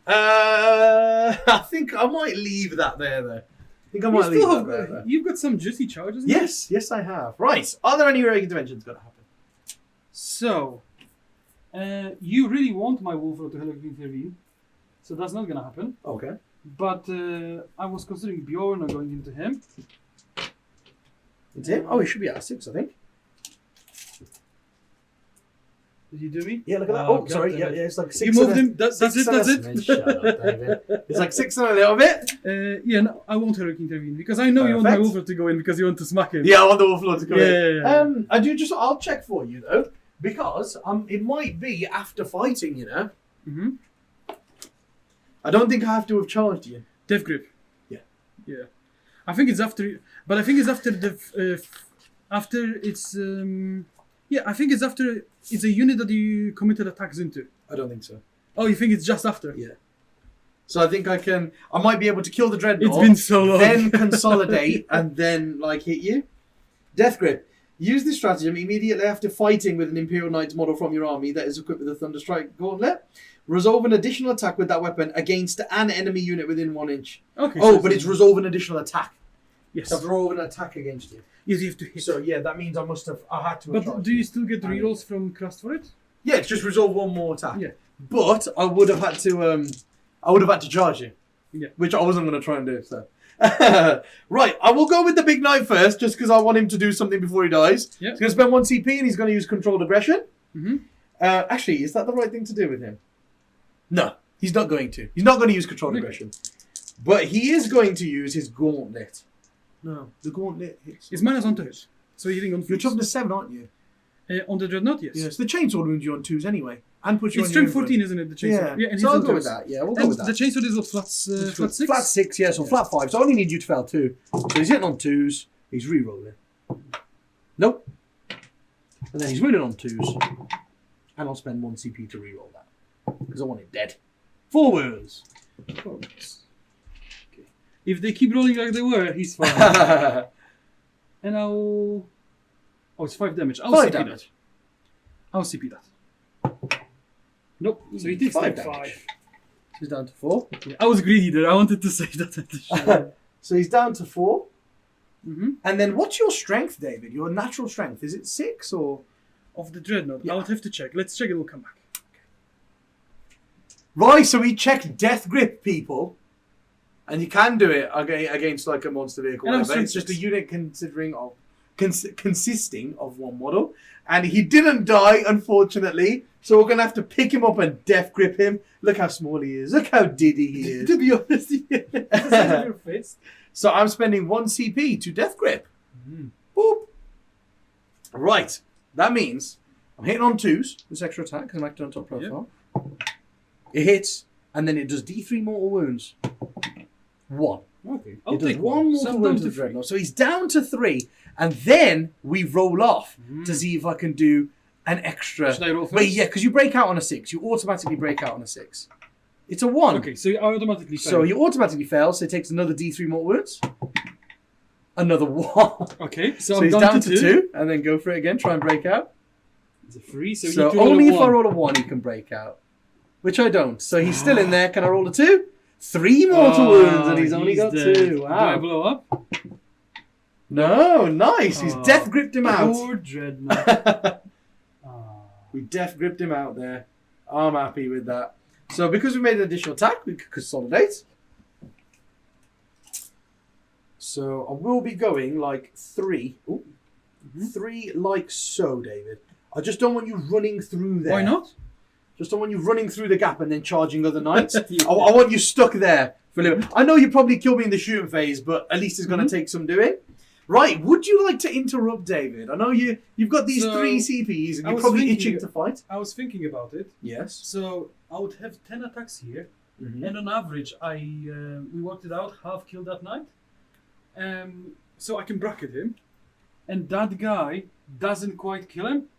I think I might leave that there, though. I think I might leave that there. You've got some juicy charges. Yes, I have. Right. Are there any rare interventions going to happen? So, you really want my Wolf to heroic intervene, so that's not going to happen. Okay. But I was considering Bjorn and going into him. It's him? Oh, he should be at 6, I think. Did you do me? Yeah, look at that. Oh, sorry. Yeah, it's like 6. You moved him. That's it. Man, shut up, David. It's like 6 and a little bit. No, I won't heroic intervene because I know you want my Wolf to go in because you want to smack him. Yeah, I want the Wolf Lord to go in. Yeah. I'll check for you though, because it might be after fighting, you know. Mm-hmm. I don't think I have to have charged you. Death Grip. Yeah. I think it's after, but I think it's after the after it's I think it's after it's a unit that you committed attacks into. I don't think so. Oh, you think it's just after? Yeah. So I think I might be able to kill the Dreadnought. It's been so long. Then consolidate and then like hit you. Death Grip. Use this stratagem immediately after fighting with an Imperial Knights model from your army that is equipped with a Thunderstrike Gauntlet. Resolve an additional attack with that weapon against an enemy unit within 1 inch. Okay. But it's resolve an additional attack. Yes. So I have to roll an attack against you. Yes, you have to hit. So yeah, that means I had to. But do you still get rerolls from Crust for it? Yeah, it's just resolve 1 more attack. Yeah. But I would have had to charge you. Yeah. Which I wasn't going to try and do. So. Right, I will go with the big knight first, just because I want him to do something before he dies. Yeah. He's going to spend 1 CP and he's going to use controlled aggression. Mm-hmm. Actually, is that the right thing to do with him? No, he's not going to. He's not going to use controlled aggression. But he is going to use his gauntlet. No, the gauntlet hits. It's minus 1 to hit. So you're hitting on 4. You're chopping to 7, aren't you? On the Dreadnought, yes. Yes, the chainsaw wounds you on 2s anyway. And puts you it's on your strength 14, isn't it? The chainsaw. Yeah, and so I'll on go with 2s. that. Yeah, we'll go with that. The chainsaw is what, flat 6? Flat 6, yes, or flat 5. So I only need you to fail 2. So he's hitting on 2s. He's re-rolling. Nope. And then he's winning on 2s. And I'll spend 1 CP to re-roll that. Because I want it dead. 4 wounds. Okay. If they keep rolling like they were, he's fine. And I'll... Oh, it's 5 damage. I'll 5 CP damage. that. I'll CP that. Nope. So he takes 5 like damage. 5. He's down to 4. Yeah, I was greedy there. I wanted to say that at the show. So he's down to 4. Mm-hmm. And then what's your strength, David? Your natural strength? Is it 6 or... Of the Dreadnought. Yeah. I'll have to check. Let's check and we'll come back. Right, so we checked Death Grip, people. And you can do it against like a monster vehicle. And It's just a unit consisting of 1 model. And he didn't die, unfortunately. So we're going to have to pick him up and Death Grip him. Look how small he is. Look how diddy he is. To be honest, the size of your face. So I'm spending 1 CP to Death Grip. Mm. Boop. Right. That means I'm hitting on 2s. This extra attack because I'm acting on top profile. Yep. It hits. And then it does D3 mortal wounds. 1. Okay. It does 1 mortal wound to the Dreadnought. So he's down to 3. And then we roll off to see if I can do an extra. Should I roll first? Wait, yeah, because you break out on a 6. You automatically break out on a 6. It's a 1. Okay, so you automatically fail. So you automatically fail, so it takes another D3 mortal wounds. Another 1. Okay, So he's down to 2. And then go for it again, try and break out. It's a 3, so you So need to roll only a if 1. I roll a 1 he can break out. Which I don't. So he's still in there. Can I roll a 2? 3 mortal wounds and he's only got dead. 2. Do I Wow. blow up? No, nice. He's death gripped him out. Poor Dreadnought. We death gripped him out there. I'm happy with that. So because we made an additional attack, we could consolidate. So I will be going like 3. Ooh. 3 like so, David. I just don't want you running through there. Why not? Just don't want you running through the gap and then charging other knights. I want you stuck there I know you probably killed me in the shooting phase, but at least it's going to take some doing. Right, would you like to interrupt, David? I know you've got these 3 CPs and you're probably itching to fight. I was thinking about it. Yes. So I would have 10 attacks here. Mm-hmm. And on average, we worked it out, half kill that night. So I can bracket him. And that guy doesn't quite kill him.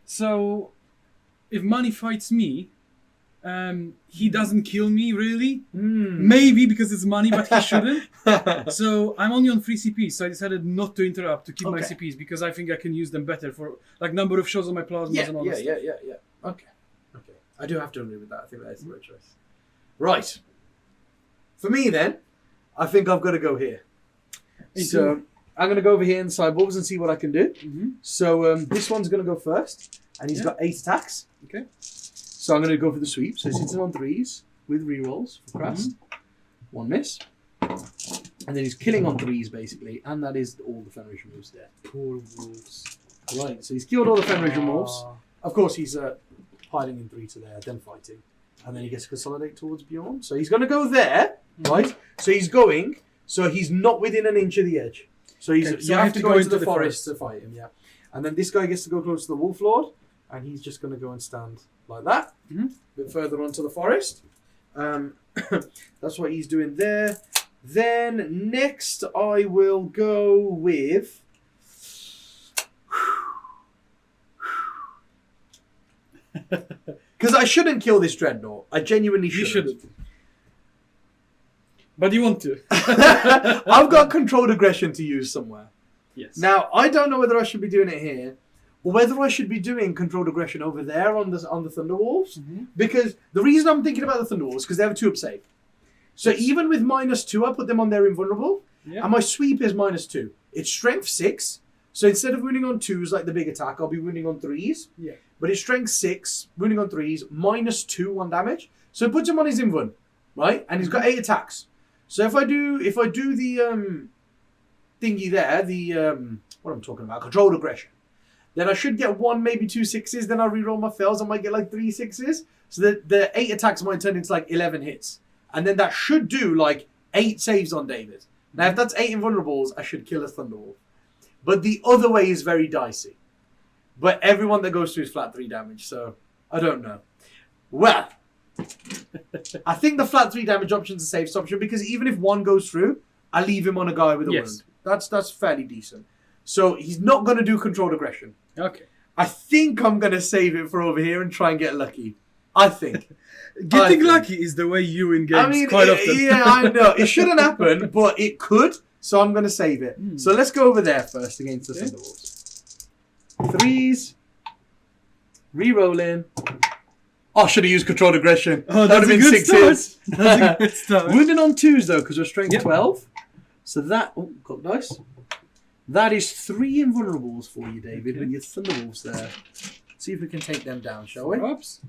So if money fights me, he doesn't kill me really. Maybe because it's money, but he shouldn't. So I'm only on 3 CPs, so I decided not to interrupt, to keep my CPs, because I think I can use them better for like number of shots on my plasmas and all that stuff. Yeah. Okay. I do have to agree with that. I think that is the right choice. Right. For me then, I think I've got to go here. So I'm going to go over here in Cyborgs and see what I can do. Mm-hmm. So this one's going to go first, and he's got 8 attacks. Okay. So I'm going to go for the sweep. So he's on 3s with rerolls for Crast. 1 miss. And then he's killing on 3s basically, and that is all the Fenris removes there. Poor wolves. Right, so he's killed all the Fenris removes. Of course, he's piling in 3 to there, then fighting. And then he gets to consolidate towards Bjorn. So he's going to go there, right? So he's going, so he's not within an inch of the edge. So he's you have to go into the forest to fight him, yeah. And then this guy gets to go close to the Wolf Lord, and he's just going to go and stand like that, a bit further onto the forest. That's what he's doing there. Then next I will go with... Because I shouldn't kill this Dreadnought. I genuinely shouldn't. You shouldn't. But you want to. I've got controlled aggression to use somewhere. Yes. Now, I don't know whether I should be doing it here or whether I should be doing controlled aggression over there on the Thunderwolves. Because the reason I'm thinking about the Thunderwolves is because they have a 2-up save. So even with -2, I put them on their invulnerable. Yeah. And my sweep is -2. It's strength 6. So instead of wounding on 2s like the big attack, I'll be wounding on 3s. Yeah. But it's strength 6, wounding on 3s, -2 on damage. So it puts him on his invuln, right? And he's got 8 attacks. So if I do the thingy there, what I'm talking about, controlled aggression, then I should get 1, maybe 2 6s. Then I reroll my fails. I might get like 3 6s. So the 8 attacks might turn into like 11 hits. And then that should do like 8 saves on David. Now, if that's 8 invulnerables, I should kill a Thunderwolf. But the other way is very dicey. But everyone that goes through is flat 3 damage, so I don't know. Well, I think the flat 3 damage option is a safe option because even if 1 goes through, I leave him on a guy with a wound. That's fairly decent. So he's not going to do controlled aggression. Okay. I think I'm going to save it for over here and try and get lucky. I think. Getting lucky is the way you in games quite often. Yeah, I know. It shouldn't happen, but it could. So I'm going to save it. So let's go over there first against the Thunderwolves. 3s. Rerolling. Oh, I should have used controlled aggression. Oh, that would have been 6s. That's a good start. Wounded on 2s though, because we're strength 12. So that... Oh, got nice. That is 3 invulnerables for you, David, with your Thunderwolves there. See if we can take them down, shall we? Perhaps.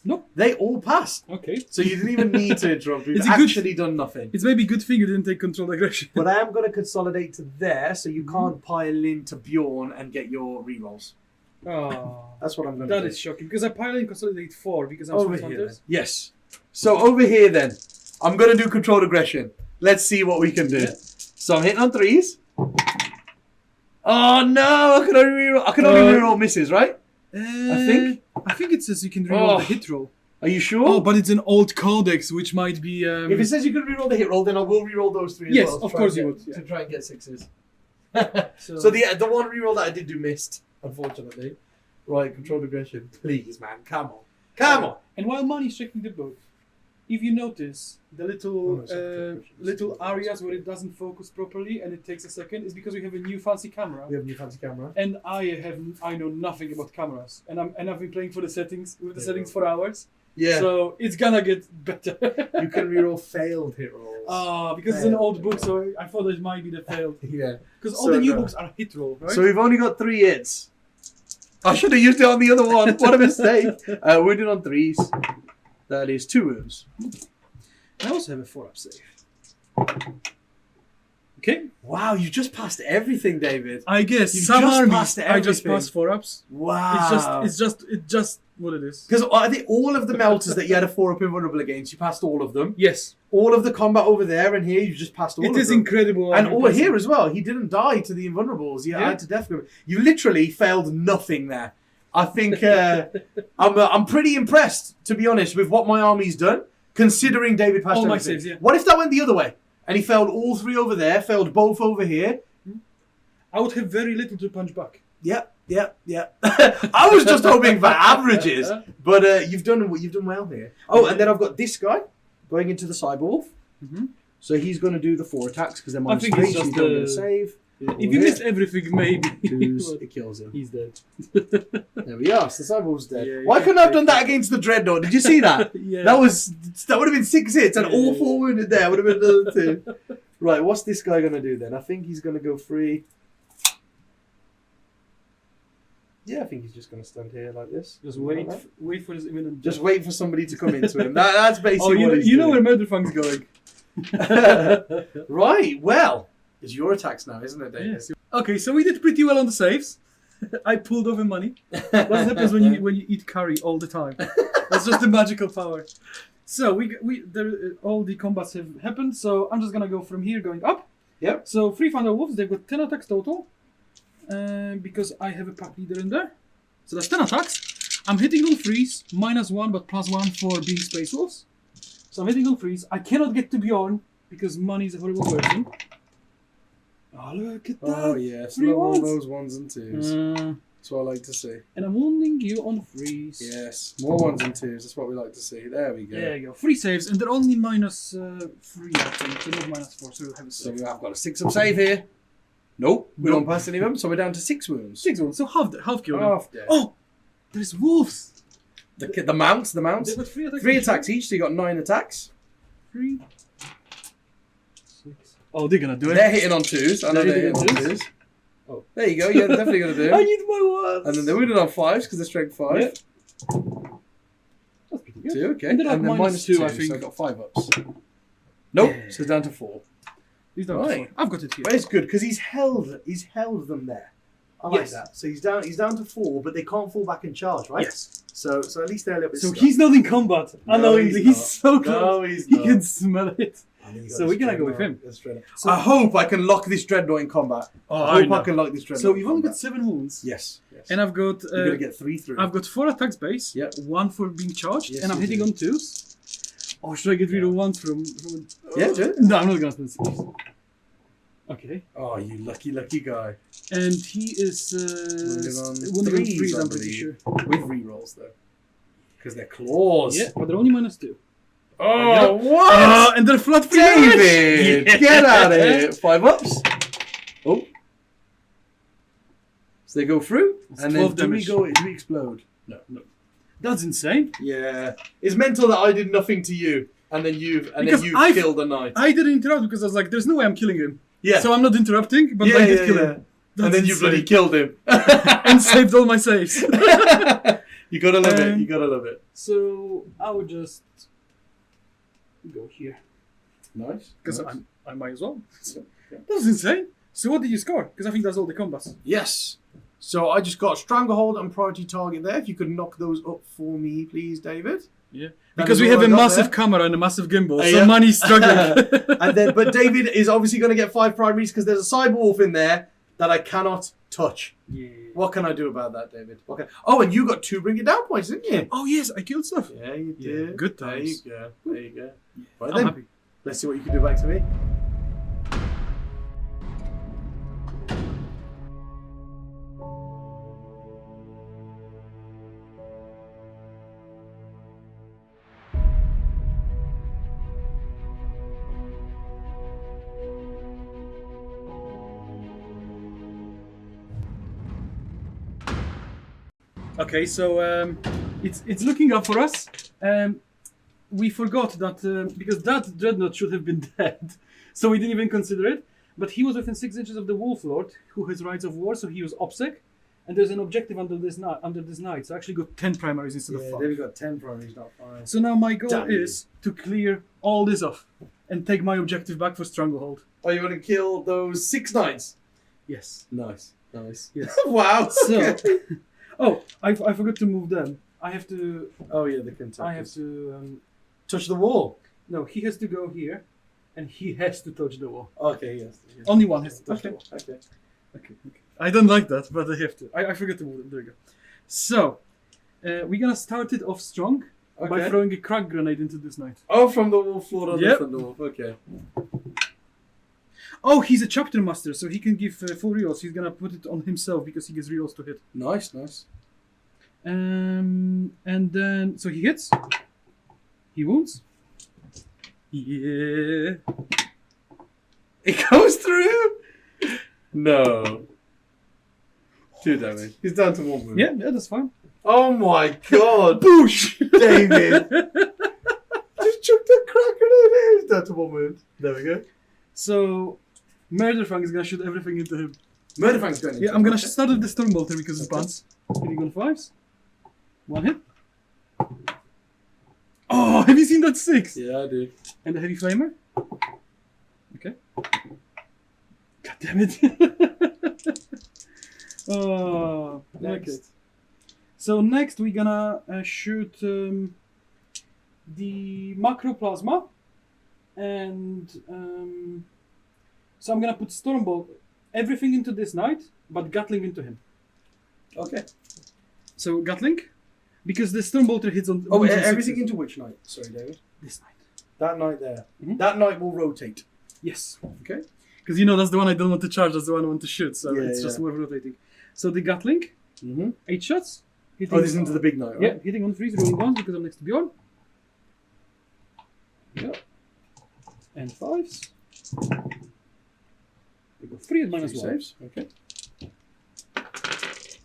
No. They all passed. Okay. So you didn't even need to interrupt. We've actually done nothing. It's maybe a good thing you didn't take controlled aggression. But I am going to consolidate to there, so you can't pile into Bjorn and get your rerolls. Oh. That's what I'm going to do. That is shocking, because I pile in consolidate 4 because I'm over here. Yes. So over here then, I'm going to do controlled aggression. Let's see what we can do. Yeah. So I'm hitting on 3s. Oh no! I can only reroll misses, right? I think it says you can reroll the hit roll. Are you sure? Oh, but it's an old codex, which might be... If it says you can reroll the hit roll, then I will reroll those 3 as well. Yes, of course you would. To try and get 6s. So the one reroll that I did do missed, unfortunately. Right, controlled aggression. Please, man, come on. Come on! And while Money's checking the book, if you notice the little areas where it doesn't focus properly and it takes a second, is because we have a new fancy camera. We have a new fancy camera. And I know nothing about cameras. And I've been playing for the settings settings for hours. Yeah. So it's gonna get better. You can reroll failed hit rolls. Because it's an old book, so I thought it might be the failed. Yeah. Because all the new books are hit roll, right? So we've only got 3 hits. I should have used it on the other one. What a mistake. Wounded on 3s. That is 2 wounds. I also have a 4-up save. Okay. Wow, you just passed everything, David. I guess You've some just armies passed I just everything. passed 4-ups. Wow. It's just what it is. Because I think all of the melters that you had a 4-up invulnerable against, you passed all of them. Yes. All of the combat over there and here, you just passed all of them. It is incredible. And all here as well. He didn't die to the invulnerables. He had to death grip. You literally failed nothing there. I think I'm pretty impressed, to be honest, with what my army's done, considering David passed All my everything. saves, yeah. What if that went the other way? And he failed all 3 over there, failed both over here. I would have very little to punch back. Yep. I was just hoping for averages, but you've done well here. Oh, and then I've got this guy going into the cyborg. Mm-hmm. So he's going to do the 4 attacks because they're I think -3, it's so just he's not going to save. If you missed everything, maybe. It kills him. He's dead. There we are. So the cyborg's dead. Yeah, Why you couldn't I have can't done that against the Dreadnought? Did you see that? Yeah. That would have been 6 hits and all 4 wounded there. Would have been another 2. Right, what's this guy going to do then? I think he's going to go free. Yeah, I think he's just going to stand here like this. Just wait for his imminent. Just wait for somebody to come into him. That's basically what he's you know doing. where Murderfang's going. Right, well, it's your attacks now, isn't it, David? Yes. Okay, so we did pretty well on the saves. I pulled over money. What happens when you eat curry all the time? That's just the magical power. So all the combats have happened. So I'm just gonna go from here, going up. Yep. So 3 Thunder Wolves, they've got 10 attacks total. Because I have a pack leader in there. So that's 10 attacks. I'm hitting on 3s, -1 but +1 for being Space Wolves. So I'm hitting on 3s. I cannot get to Bjorn because money is a horrible person. Oh, look at that. Oh, yes. 3 Love all ones. those 1s and 2s. That's what I like to see. And I'm wounding you on 3s. Yes, more 1s and 2s. That's what we like to see. There we go. There you go. 3 saves, and they're only -3, I think. They're not -4, so we'll have a So 6. I've got a 6-up save here. Nope, we don't pass any of them, so we're down to 6 wounds. 6 wounds, so half killed them. Half dead. Oh! There's wolves! The mounts. They've got 3 attacks. 3 attacks each, so you got 9 attacks. 3, 6. Oh, they're gonna do it. They're hitting on 2s. I know they're hitting on 2s. Oh, there you go. Yeah, they're definitely going to do. I need my ones! And then they're wounded on 5s because they're strength 5. Yep. That's pretty good. 2, okay. And they're then -2, I so think. I got 5 ups. Nope, Yeah. so it's down to 4. He's done Right. I've got it here. But it's good because he's held them there. I like Yes. that. So he's down to 4, but they can't fall back and charge, right? Yes. So at least they're a little bit. So stuck. he's not in combat. Unknowingly, he's so close. No, he's He not. can smell it. And then you got So this we're gonna go with Dreadnought. him. That's Dreadnought. So- I hope I can lock this Dreadnought in combat. Oh, I hope know. I can lock this Dreadnought. So in you've only got combat. 7 wounds. Yes. And I've got You're gonna get 3 through. I've got 4 attacks base. Yep. 1 for being charged, Yes, and I'm you hitting do. on 2s. Oh, should I get rid of 1 from Yeah, do it. No, I'm not gonna spend space. Okay. Oh, you lucky guy. And he is Wounded on wounded on 3s, 3s, I I'm pretty believe. sure. With rerolls though, because they're claws. Yeah, but they're only -2. Oh, what? And they're flat free David, damage. get out of here! 5 ups. Oh. So they go through, It's and then 12 do we damage. explode? No. That's insane. Yeah, it's mental that I did nothing to you, and then you've Because killed a knight. I didn't interrupt because I was like, there's no way I'm killing him. Yeah. So I'm not interrupting, but I did kill him. And then you bloody killed him. And saved all my saves. You gotta love it. You gotta love it. So I would just go here. Nice. Because nice. I might as well. Yeah. That's insane. So what did you score? Because I think that's all the combats. Yes. So I just got Stranglehold and Priority Target there. If you could knock those up for me, please, David. Yeah. That Because is we all have I a got massive there. camera and a massive gimbal, so Yeah. money's struggling. And then, but David is obviously going to get 5 primaries because there's a cyber wolf in there that I cannot touch. Yeah. What can I do about that, David? Oh, and you got 2 bring it down points, didn't you? Oh yes, I killed stuff. Yeah, you Yeah, did. good There times. you go. There you go. Right I'm then, happy. let's see what you can do back to me. Okay, so it's looking up for us. We forgot that because that Dreadnought should have been dead, so we didn't even consider it. But he was within 6 inches of the Wolf Lord, who has Rights of War, so he was OPSEC. And there's an objective under this knight, so I actually got 10 primaries instead of 5. David got 10 primaries, not 5. So now my goal Damn. is to clear all this off. and take my objective back for Stranglehold. Oh, you want to kill those 6 knights? Yes. Nice. Yes. Wow. So, Okay. oh, I forgot to move them. I have to. Oh yeah, the Kentucky. I have to. Touch the wall. No, he has to go here, and he has to touch the wall. Okay, yes. Only one has to touch Okay, the wall. okay. Okay. I don't like that, but I have to. I forgot to move them. There we go. So, we're gonna start it off strong by throwing a crack grenade into this knight. Oh, from the wolf floor on Yep. from the wolf. Okay. Oh, he's a chapter master, so he can give full rerolls. He's gonna put it on himself because he gets rerolls to hit. Nice, nice. And then so he hits. He wounds. Yeah. It goes through. No. 2 damage. He's down to 1 wound. Yeah, that's fine. Oh my god. Boosh! David. Just chucked a crack grenade in. He's down to 1 wound. There we go. So, Murderfang is gonna shoot everything into him. Murderfang's going into Yeah, I'm gonna okay. start with the Stormbolter because it's pants. Hitting on 5s. 1 hit. Oh, have you seen that 6? Yeah, I do. And the Heavy Flamer. Okay. God damn it. Oh, Next. okay. So next we're gonna shoot the Macroplasma. And so I'm gonna put Stormbolt, everything into this knight, but Gatling into him. Okay. So Gatling, because the Stormbolter hits on. Oh, wounds on everything 6s. into which knight? Sorry, David. This knight. That knight there. Mhm. That knight will rotate. Yes. Okay. Because you know that's the one I don't want to charge, that's the one I want to shoot, so Yeah, it's just yeah. worth rotating. So the Gatling, Mm-hmm. 8 shots. Hitting, Oh, this is into the big knight, right? Yeah, hitting on 3s, rolling 1s because I'm next to Bjorn. Yep. And 5s. We go 3 and minus 1. Saves. Okay.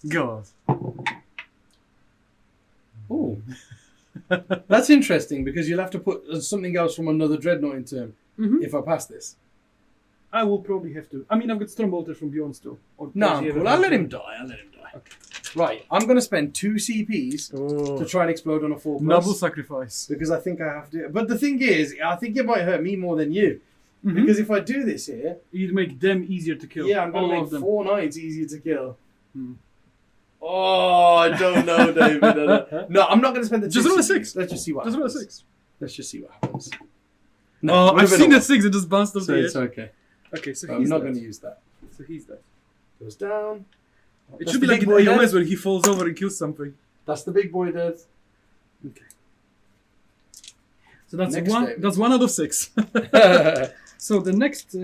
God. Oh. That's interesting because you'll have to put something else from another Dreadnought into him Mm-hmm. if I pass this. I will probably have to. I mean, I've got Stormbolter from Bjorn still. Or No, does he I'm have cool. a- I'll let him die. Okay. Right, I'm going to spend 2 CPs Oh. to try and explode on a 4+. Noble sacrifice. Because I think I have to. But the thing is, I think it might hurt me more than you. Mhm. Because if I do this here, You'd make them easier to kill. yeah, I'm going all to of make them. 4 knights easier to kill. Hmm. Oh, I don't know, David. I don't- No, I'm not going to spend the Just 2 roll a CPs. 6. Let's just see what Just roll a happens. 6. Let's just see what happens. Oh, would I've have seen been the 6, it just bounced off So the it's edge. okay. Okay, so I'm he's not dead. going to use that. So he's dead. Goes down. It That's should be the like big in boy dead. AOS when he falls over and kills something. That's the big boy dead. Okay. So that's Next one. David. That's 1 out of 6. So the next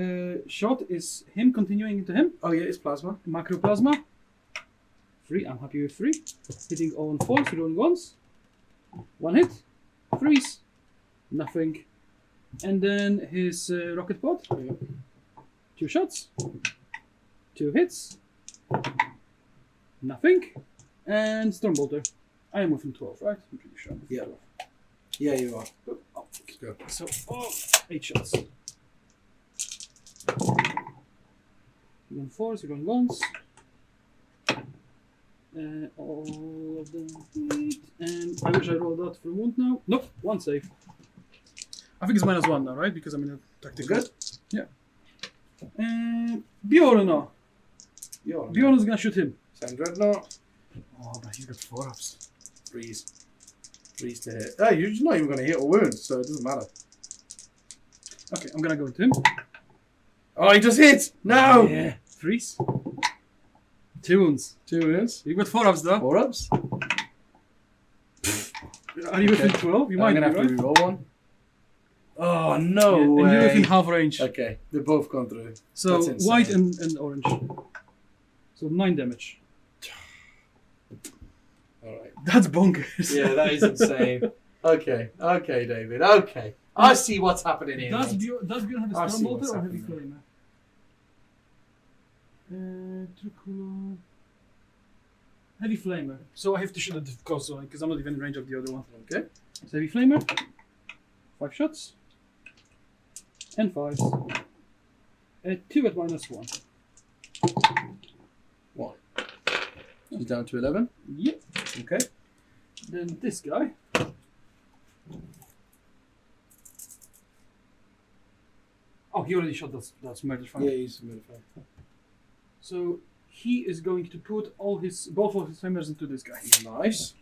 shot is him continuing into him. Oh yeah, it's plasma. Macroplasma. 3. I'm happy with 3. Hitting all on 4s, rolling 1s. 1 hit. 3s. Nothing. And then his rocket pod. 2 shots. 2 hits. Nothing. And Stormbolter. I am within 12, right? I'm pretty sure. I'm within Yeah. 12. Yeah, you are. Oh, Let's go. so, 8 shots. You're on 4s, you're on 1s. All of them hit. And I wish I rolled out for a wound now. Nope, 1 save. I think it's -1 now, right? Because I'm in a tactical. Good? Yeah. Bjorn now. Bjorn is gonna shoot him. Same Dreadnought. Oh, but he's got 4-ups. Freeze. Freeze to hit. Oh, you're just not even going to hit or wound, so it doesn't matter. Okay, I'm gonna go into him. Oh, he just hit! No! Yeah. 3s. 2 wounds. 2 wounds. You've got 4-ups though. 4-ups. Are you within 12? You might I'm going to be, have to right? reroll one. Oh, no Yeah, way. and you're within half range. Okay, they've both gone through. So That's insane. white and orange. So 9 damage. Alright. That's bonkers. Yeah, that is insane. Okay, David, okay. I see what's happening here. Does mate. Bjorn have a I see Stormbolter what's or Heavy happening Flamer? Tricolor. Heavy Flamer. So I have to shoot at the cost zone because I'm not even in range of the other one. Okay. So Heavy Flamer. 5 shots. And 5. 2 at -1. 1. He's down to 11. Yep. Okay. Then this guy. Oh, he already shot that's Murderfang. Yeah, he's a Murderfang. So he is going to put both of his fingers into this guy. Nice.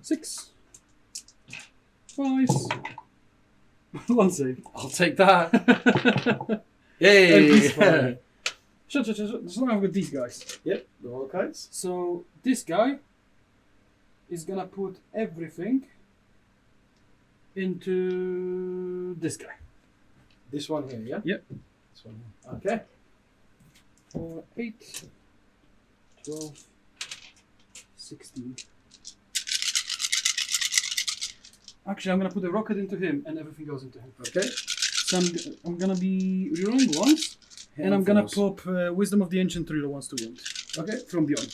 6. 5. 1 save. I'll take that. And Yay! he's fine. Shut. So now I've got these guys. Yep, the roll kites. So this guy is gonna put everything into this guy. This one here, yeah? Yep. This one here. Okay. 4, 8, 12, 16. Actually, I'm gonna put a rocket into him, and everything goes into him. Okay. So I'm gonna be rerolling once, and I'm gonna pop Wisdom of the Ancient to reroll once to wound. Okay. From Bjorn.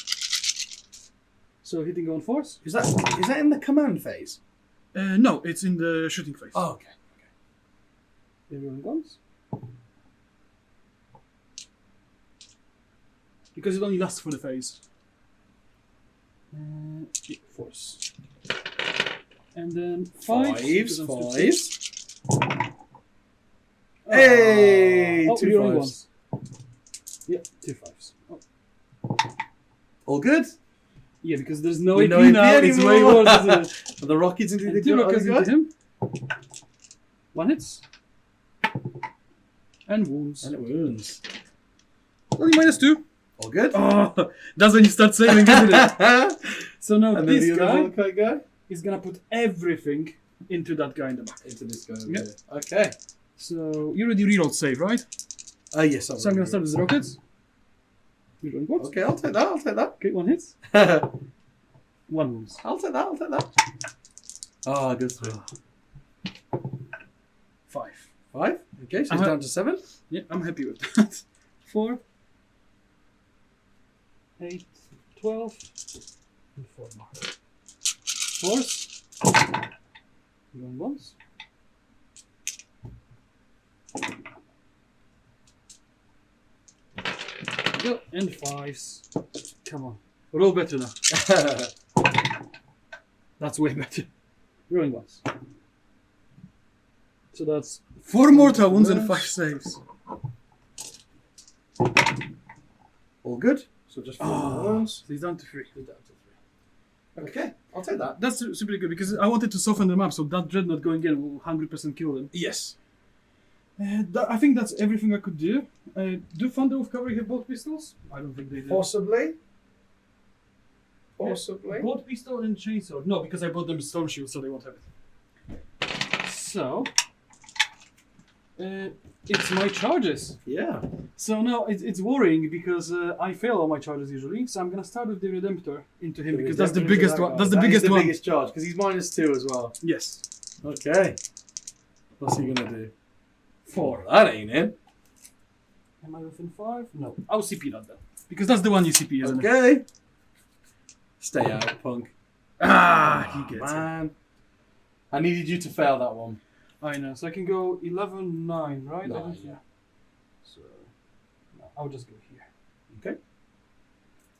So hitting on force. Is that in the command phase? No, it's in the shooting phase. Oh, okay. Rerolling once. Because it only lasts for the phase. Force. And then 5. Fives. Hey! Hey! 2 rerolling fives. once. Yeah, 2 5s. Oh. All good? Yeah, because there's no We AP know AP now. It's way anymore. worse, isn't it? Are the rockets into the And 2 rockets other into guy? him. 1 hits. And wounds. And it wounds. Only -2. All good? Oh, that's when you start saving, isn't it? So now And then this the other guy roll kite guy? is gonna put everything into that guy in the back. Into this guy over Yep. here. Okay. So you already rerolled save, right? Yes, So I'm gonna start with the rockets. Rerolling what? Okay, I'll take that. Okay, 1 hits. I'll 1 wounds. take that. Oh, good 3. 5. 5? Okay, so I'm it's down to 7. Yeah, I'm happy with that. 4. 8, 12, and 4 more. Force. Going once. Go. And 5s. Come on. Roll better now. That's way better. Rolling once. So that's 4 mortal wounds and 5 saves. All good. So just 4 wounds. So he's down to 3. Okay, I'll take that. That's super good because I wanted to soften them up so that Dreadnought going in will 100% kill them. Yes. I think that's everything I could do. Do Thunder of Cavalry have both pistols? I don't think they do. Possibly. Both pistol and chainsaw. No, because I bought them Storm Shield, so they won't have it. So, it's my charges. Yeah. So now it's worrying because I fail all my charges usually. So I'm gonna start with the Redemptor into him because that's the biggest one. That's the biggest one. Biggest charge because he's -2 as well. Yes. Okay. What's he gonna do? 4. That ain't it. Am I within 5? No. I'll CP that then. Because that's the one you CP, isn't it? Okay. Stay out, punk. He gets it. Man. I needed you to fail that one. I know. So I can go 11, 9, right? I Nine, don't think- yeah. So no, I'll just go here. Okay.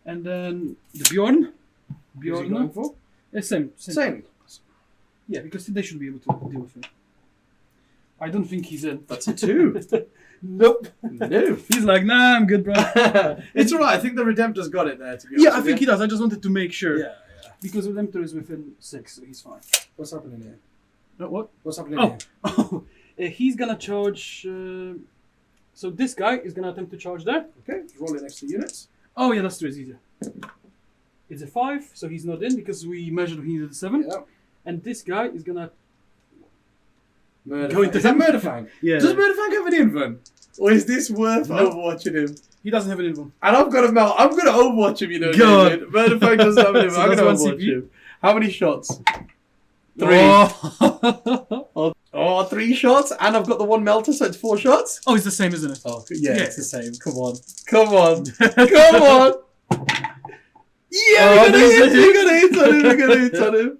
And then the Bjorn. Who's he Bjorn. going for? Same. Same. Yeah, because they should be able to deal with him. I don't think he's in. That's a 2. Nope. No. He's like, nah, I'm good, bro. It's alright. I think the Redemptor's got it there, to be honest. Yeah, I with think you. he does. I just wanted to make sure. Yeah. Because Redemptor is within 6, so he's fine. What's happening here? What? What's happening Oh. here? Oh. He's gonna charge. So this guy is gonna attempt to charge there. Okay, roll it next to units. Oh yeah, that's true. It's easier. It's a 5, so he's not in because we measured he needed a 7. Yeah. And this guy is gonna. Murderfang. Is that Murderfang? Yeah. Does Murderfang have an invuln? Or is this worth Nope. overwatching him? He doesn't have an invuln. And I've got to melt. I'm going to overwatch him, you know. God. David. Murderfang doesn't have an invuln. So I'm that's going to one overwatch CP. him. How many shots? 3. Oh. Oh, 3 shots, and I've got the 1 melter, so it's 4 shots. Oh, it's the same, isn't it? Oh, yeah, Yeah. it's the same. Come on. Come on. Come on. Yeah, Oh, we're gonna hit on him. We're gonna hit on him.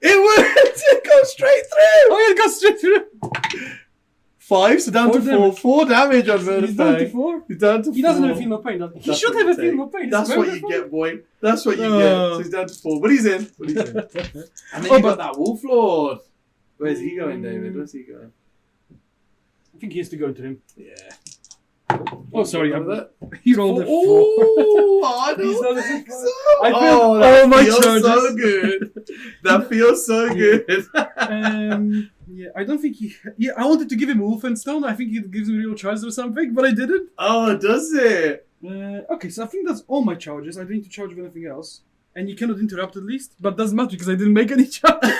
It worked. It goes straight through. Oh, yeah, it got straight through. 5, so down 4 to 4. damage. 4 damage on Murderfang. He's down to 4. He's down to 4. He doesn't have a feel no pain, does he? He That's should what have a you feel no pain. That's It's what you Murderfang. get, boy. That's what you Oh. get. So he's down to 4. But he's in. And then Oh, you but- got that Wolf Lord. Where's he going, David? Where's he going? I think he has to go into him. Yeah. Oh, sorry. That? He rolled a 4. Oh, I He's not don't a think big so. I feel that my feels charges. so good. That feels so good. Yeah, I don't think he... Yeah, I wanted to give him Wolfenstone. I think it gives him real charges or something, but I didn't. Oh, does it? Okay, so I think that's all my charges. I don't need to charge with anything else. And you cannot interrupt at least, but doesn't matter because I didn't make any charges.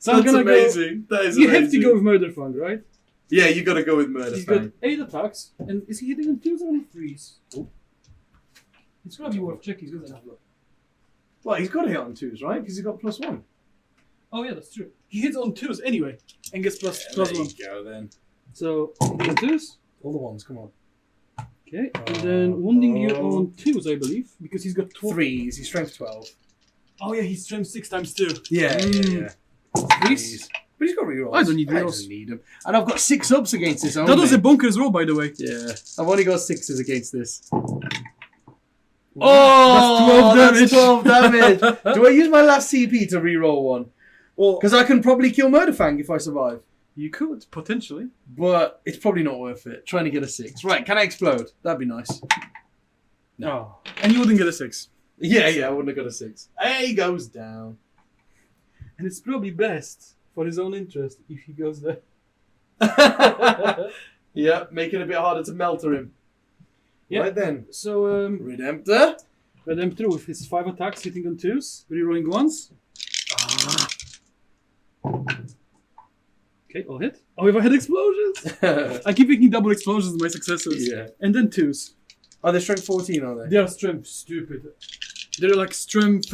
So I'm That's gonna amazing. That is You amazing. have to go with Murderfang, right? Yeah, you got to go with He's got Murderfang. 8 attacks, and is he hitting on 2s or on 3s? Oh. It's gonna be worth checking. He's gonna have a look. Well, he's got to hit on 2s, right? Because he's got +1. Oh yeah, that's true. He hits on 2s anyway, and gets plus There 1. you go then. So on 2s. All the ones, come on. Okay, and then wounding you on 2s, I believe, because he's got 12. 3s. He's strength 12. Oh yeah, he's strength 6 times 2. Yeah, yeah. 3s. But he's got rerolls. I don't need I rerolls. don't need them. And I've got 6 ups against this only. That was a bonkers roll, by the way. Yeah. I've only got 6s against this. Oh, that's 12 damage. Do I use my last CP to reroll one? Well, Because I can probably kill Murderfang if I survive. you could potentially. But it's probably not worth it. Trying to get a 6. Right, can I explode? That'd be nice. No, and you wouldn't get a 6. Yeah, I wouldn't have got a 6. Hey, he goes down. And it's probably best for his own interest if he goes there. Yeah, make it a bit harder to melter him. Yeah. Right then. So, Redemptor. Redemptor with his 5 attacks hitting on 2s, rerolling 1s. Okay, all hit. Oh, if I had explosions! I keep making double explosions with my successes. Yeah. And then 2s. Are they strength 14, are they? They are strength stupid. They're like strength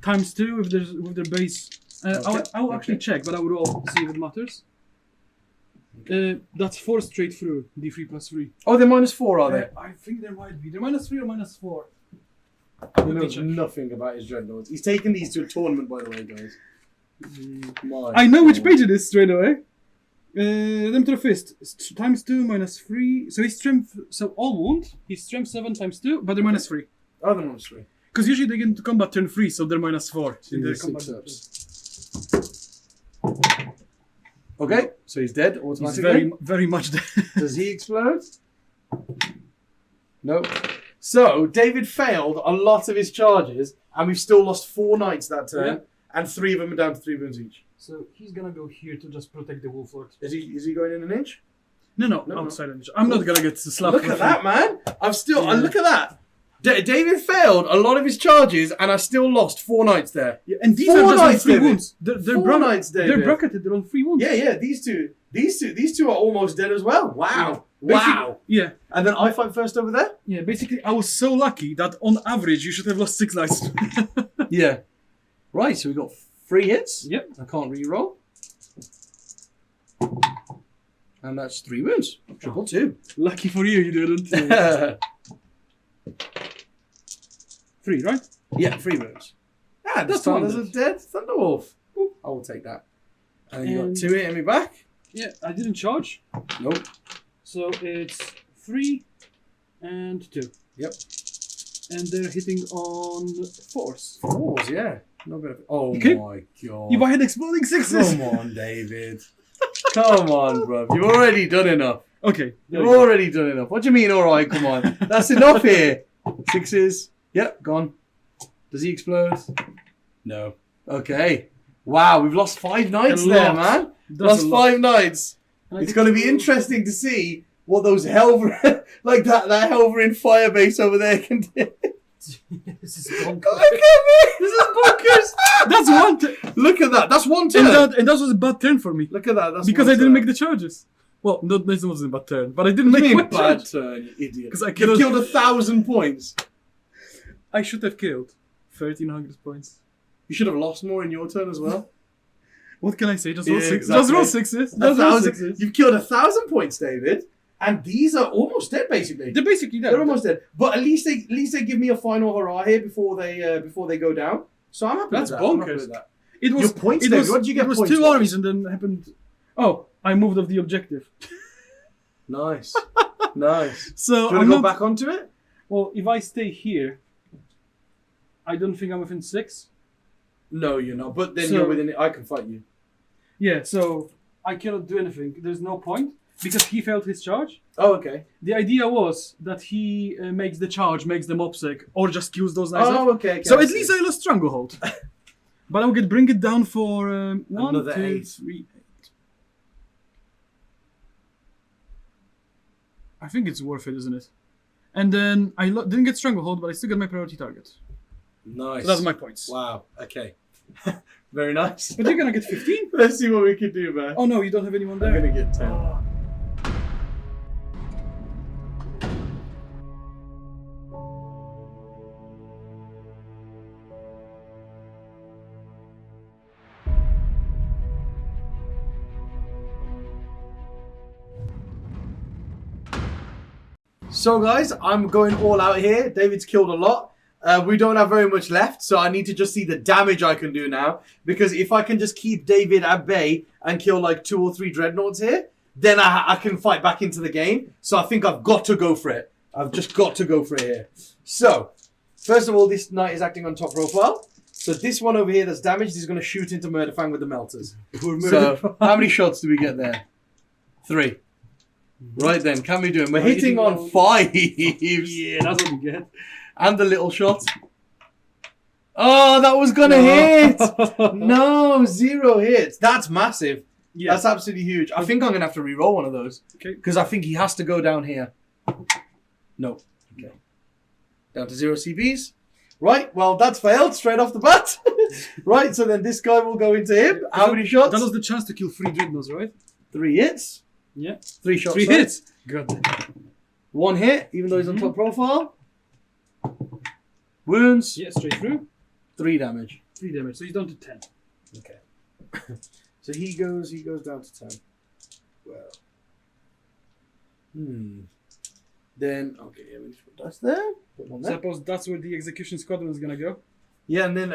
times 2 with their base. I'll actually check, but I will roll see if it matters. That's 4 straight through, D3 plus 3. Oh, they're -4, are they? I think there might be. They're -3 or -4. He knows nothing about his Dreadnoughts. He's taken these to a tournament, by the way, guys. I know which page it is straight away. Redemptor Fist times 2 -3. So his strength. So all wound. His strength 7 times 2, but they're -3. Oh, they're -3. Because usually they get into combat turn 3, so they're -4. So in their he's combat 6 turn. ups. Okay, so he's dead He's automatically. very much dead. Does he explode? No. So, David failed a lot of his charges, and we've still lost 4 knights that turn, and 3 of them are down to 3 wounds each. So he's gonna go here to just protect the wolf lord. Is he going in an inch? No, outside of the I'm not gonna get slapped. Look at that, man! Look at that! David failed a lot of his charges, and I still lost 4 knights there. Yeah, and these 4 are just on knights, 3 David. wounds. They're 4 knights, David. They're bracketed. They're on 3 wounds. Yeah, these two are almost dead as well. Wow. Wow. Yeah. And then I fight first over there? Yeah, basically, I was so lucky that on average you should have lost 6 knights. Yeah. Right, so we got 3 hits. Yep. I can't re-roll. And that's 3 wounds. Triple 2. Lucky for you, you didn't. 3, right? Yeah, 3 wounds. Ah, That's that's one one as a dead. dead Thunderwolf. Ooh, I will take that. And then you got 2 hitting me back. Yeah, I didn't charge. Nope. So it's 3 and 2. Yep. And they're hitting on 4s. 4s, yeah. No bit of... Oh Okay. my god. If I had exploding 6s. Come on, David. Come on, bro. You've already done enough. Okay. You've already done enough. What do you mean, alright? Come on. That's enough here. 6s. Yep, gone. Does he explode? No. Okay. Wow, we've lost 5 knights A there, lot. man. That's Lost a lot. 5 knights. And I It's think- going to be interesting to see what those Helver, like that Helverin fire base over there can do. This is bonkers. Look at me! This is bonkers! That's one turn. Look at that. That's one turn. And that was a bad turn for me. Look at that. That's Because one I didn't turn. make the charges. Well, no, this wasn't a bad turn, but I didn't What do make you my mean bad charge. turn, you idiot? 'Cause I You killed- killed 1,000 points. I should have killed 1,300 points. You should have lost more in your turn as well. What can I say? Just roll Yeah, 6. exactly. Just roll 6s. Just roll 1,000. 6s. You've killed 1,000 points, David, and these are almost dead, basically. They're basically dead. They're almost dead. But at least they give me a final hurrah here before they go down. So I'm happy That's with that. I'm happy bonkers. with that. It was Your points, it David, was, what did you get It was points 2 wise? armies and then happened. Oh, I moved off the objective. Nice. Nice. So Do you want I'm to go not, back onto it? Well, if I stay here, I don't think I'm within 6. No, you're not. But then So- you're within it. I can fight you. Yeah, so I cannot do anything. There's no point because he failed his charge. Oh, okay. The idea was that he makes the charge, makes them obsec, or just kills those guys off. Oh, okay. So at least I lost Stranglehold. But I'll bring it down for 1, Another 2, 8. 3, 8. I think it's worth it, isn't it? And then I didn't get Stranglehold, but I still got my priority target. Nice. So that's my points. Wow. Okay. Very nice. But you're gonna get 15? Let's see what we can do, man. Oh no, you don't have anyone I'm there. gonna get 10. Oh. So, guys, I'm going all out here. David's killed a lot. We don't have very much left, so I need to just see the damage I can do now. Because if I can just keep David at bay and kill like 2 or 3 dreadnoughts here, then I can fight back into the game. So I think I've got to go for it. I've just got to go for it here. So, first of all, this knight is acting on top profile. So this one over here that's damaged is going to shoot into Murderfang with the melters. So, how many shots do we get there? 3. Right then, can we do it? We're hitting on 5. Yeah, that's what you get. And the little shot. Oh, that was going to hit. No, 0 hits. That's massive. Yeah. That's absolutely huge. I think I'm going to have to re-roll one of those. Okay. Because I think he has to go down here. No. Okay. Down to 0 CBs. Right, well, that's failed straight off the bat. Right, so then this guy will go into him. How many shots? That was the chance to kill 3 dreadnoughts, right? 3 hits. Yeah. 3 shots. 3 sorry. hits. Good. 1 hit, even though he's on top profile. Wounds. Yeah, straight through. 3 damage. 3 damage, so he's down to 10. Okay. So he goes down to 10. Well. Then, okay, yeah, we just put dice there. Put one there. Suppose that's where the execution squadron is gonna go. Yeah, and then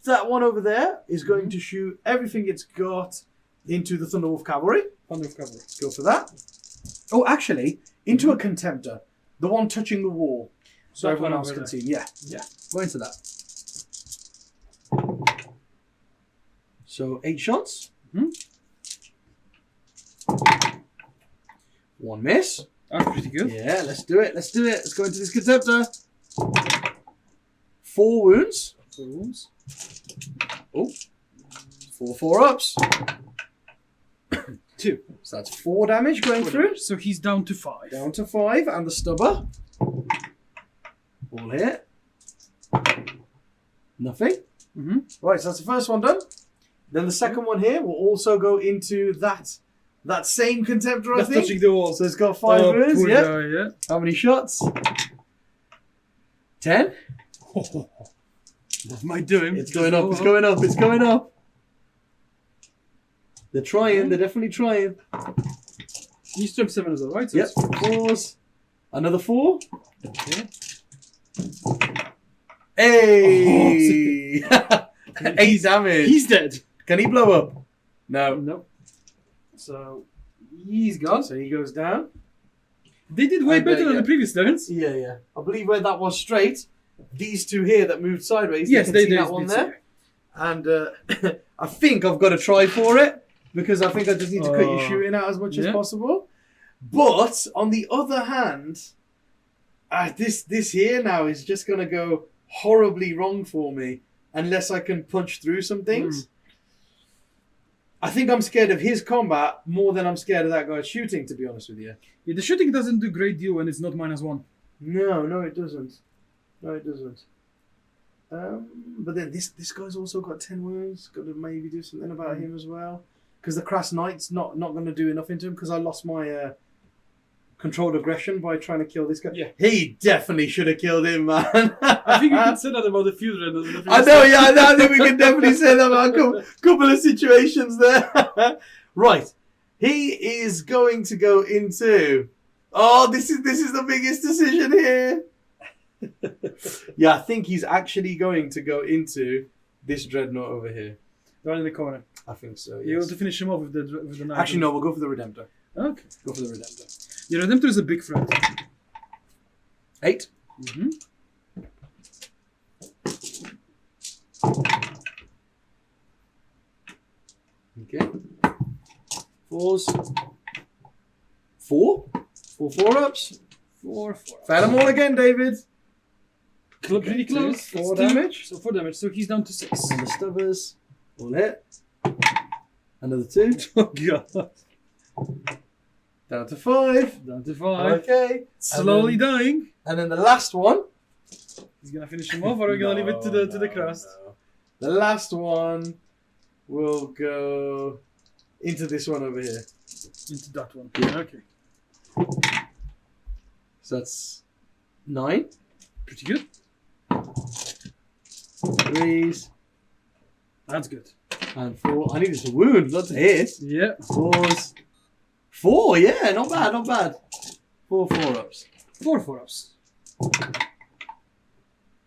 that one over there is going to shoot everything it's got into the Thunderwolf Cavalry. Thunder of cover. Go for that. Oh, actually, into a Contemptor. The one touching the wall. So That everyone one else over can there. see. Yeah. Yeah. Go into that. So 8 shots. Mhm. 1 miss. That's pretty good. Yeah, let's do it. Let's do it. Let's go into this Contemptor. 4 wounds. 4 wounds. Oh. 4 4-ups. 2. So that's 4 damage going through. So he's down to 5. Down to 5. And the stubber. All hit. Nothing. Mm-hmm. Right, so that's the first one done. Then the second one here will also go into that same Contemptor, I That's think. touching the wall. So it's got 5 wounds, poor yeah. guy, yeah. How many shots? 10. That might do him. It's going up, it's going up, it's going up. They're trying, they're definitely trying. He's strength 7 as well, right? So Yep, it's 4s. Another 4. okay. Hey! 8 damage. He's dead. Can he blow up? No. Nope. So he's gone. So he goes down. They did way And, better than yeah. the previous turns. Yeah, yeah. I believe where that was straight, these 2 here that moved sideways, Yes, you they can see did. that one there. And I think I've got to try for it, because I think I just need to cut your shooting out as much as Yeah. possible. But, on the other hand, this here now is just going to go horribly wrong for me, unless I can punch through some things. I think I'm scared of his combat more than I'm scared of that guy's shooting, to be honest with you. Yeah, the shooting doesn't do a great deal when it's not -1. No, it doesn't. No, it doesn't. But then this guy's also got 10 wounds. Got to maybe do something about him as well. Because the Crass Knight's not going to do enough into him, because I lost my controlled aggression by trying to kill this guy. Yeah. He definitely should have killed him, man. I think you can say that about a few dreadnoughts. I know, yeah, I think we can definitely say that about a couple of situations there. Right. He is going to go into... Oh, this is the biggest decision here. Yeah, I think he's actually going to go into this Dreadnought over here. Right in the corner. I think so, You want yes. to finish him off with the knife. Actually, no, we'll go for the Redemptor. Okay. Go for the Redemptor. The Redemptor is a big threat. 8. Mm-hmm. Okay. 4s. 4? 4 4-ups. 4. Fail them all again, David. Pretty close. 4 That's 2. damage. So 4 damage. So he's down to 6. And the stubbers. All hit. Another 2. Oh god. Down to 5. Down to 5. Okay. Slowly dying. And then the last one. He's gonna finish him off, or are we gonna leave it to the crust? No. The last one will go into this one over here. Into that one. Yeah. Okay. So that's 9. Pretty good. 3s. That's good. And 4. I needed to wound, not to hit. Yeah. 4s. 4, yeah, not bad, not bad. 4 4-ups. 4 4-ups.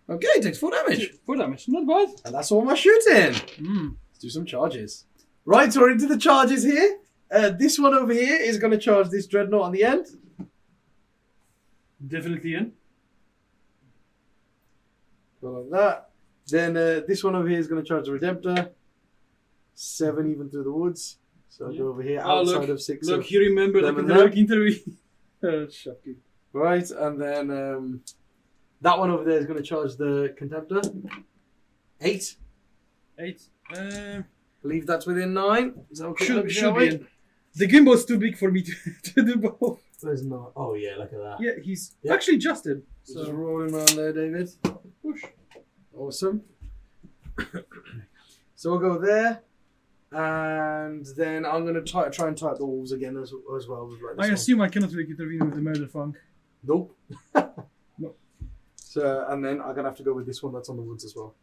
Okay, takes 4 damage. 4 damage. Not bad. And that's all my shooting. Let's do some charges. Right, so we're into the charges here. This one over here is going to charge this Dreadnought on the end. Definitely in. Go like that. Then this one over here is going to charge the Redemptor. 7 even through the woods. So I'll go over here outside of 6. Look, he remembered them like and a heroic interview. Shocking. Right, and then that one over there is going to charge the Contemptor. 8. 8. Believe that's within 9. Is that okay? Should be in. The gimbal's too big for me to do both. There's not. Oh yeah, look at that. Yeah, he's actually adjusted. So just rolling around there, David. Push. Awesome. So we'll go there. And then I'm going to try and type the wolves again as well. With like this I assume I cannot really intervene with the Murderfang. Nope. No. So, and then I'm going to have to go with this one that's on the woods as well.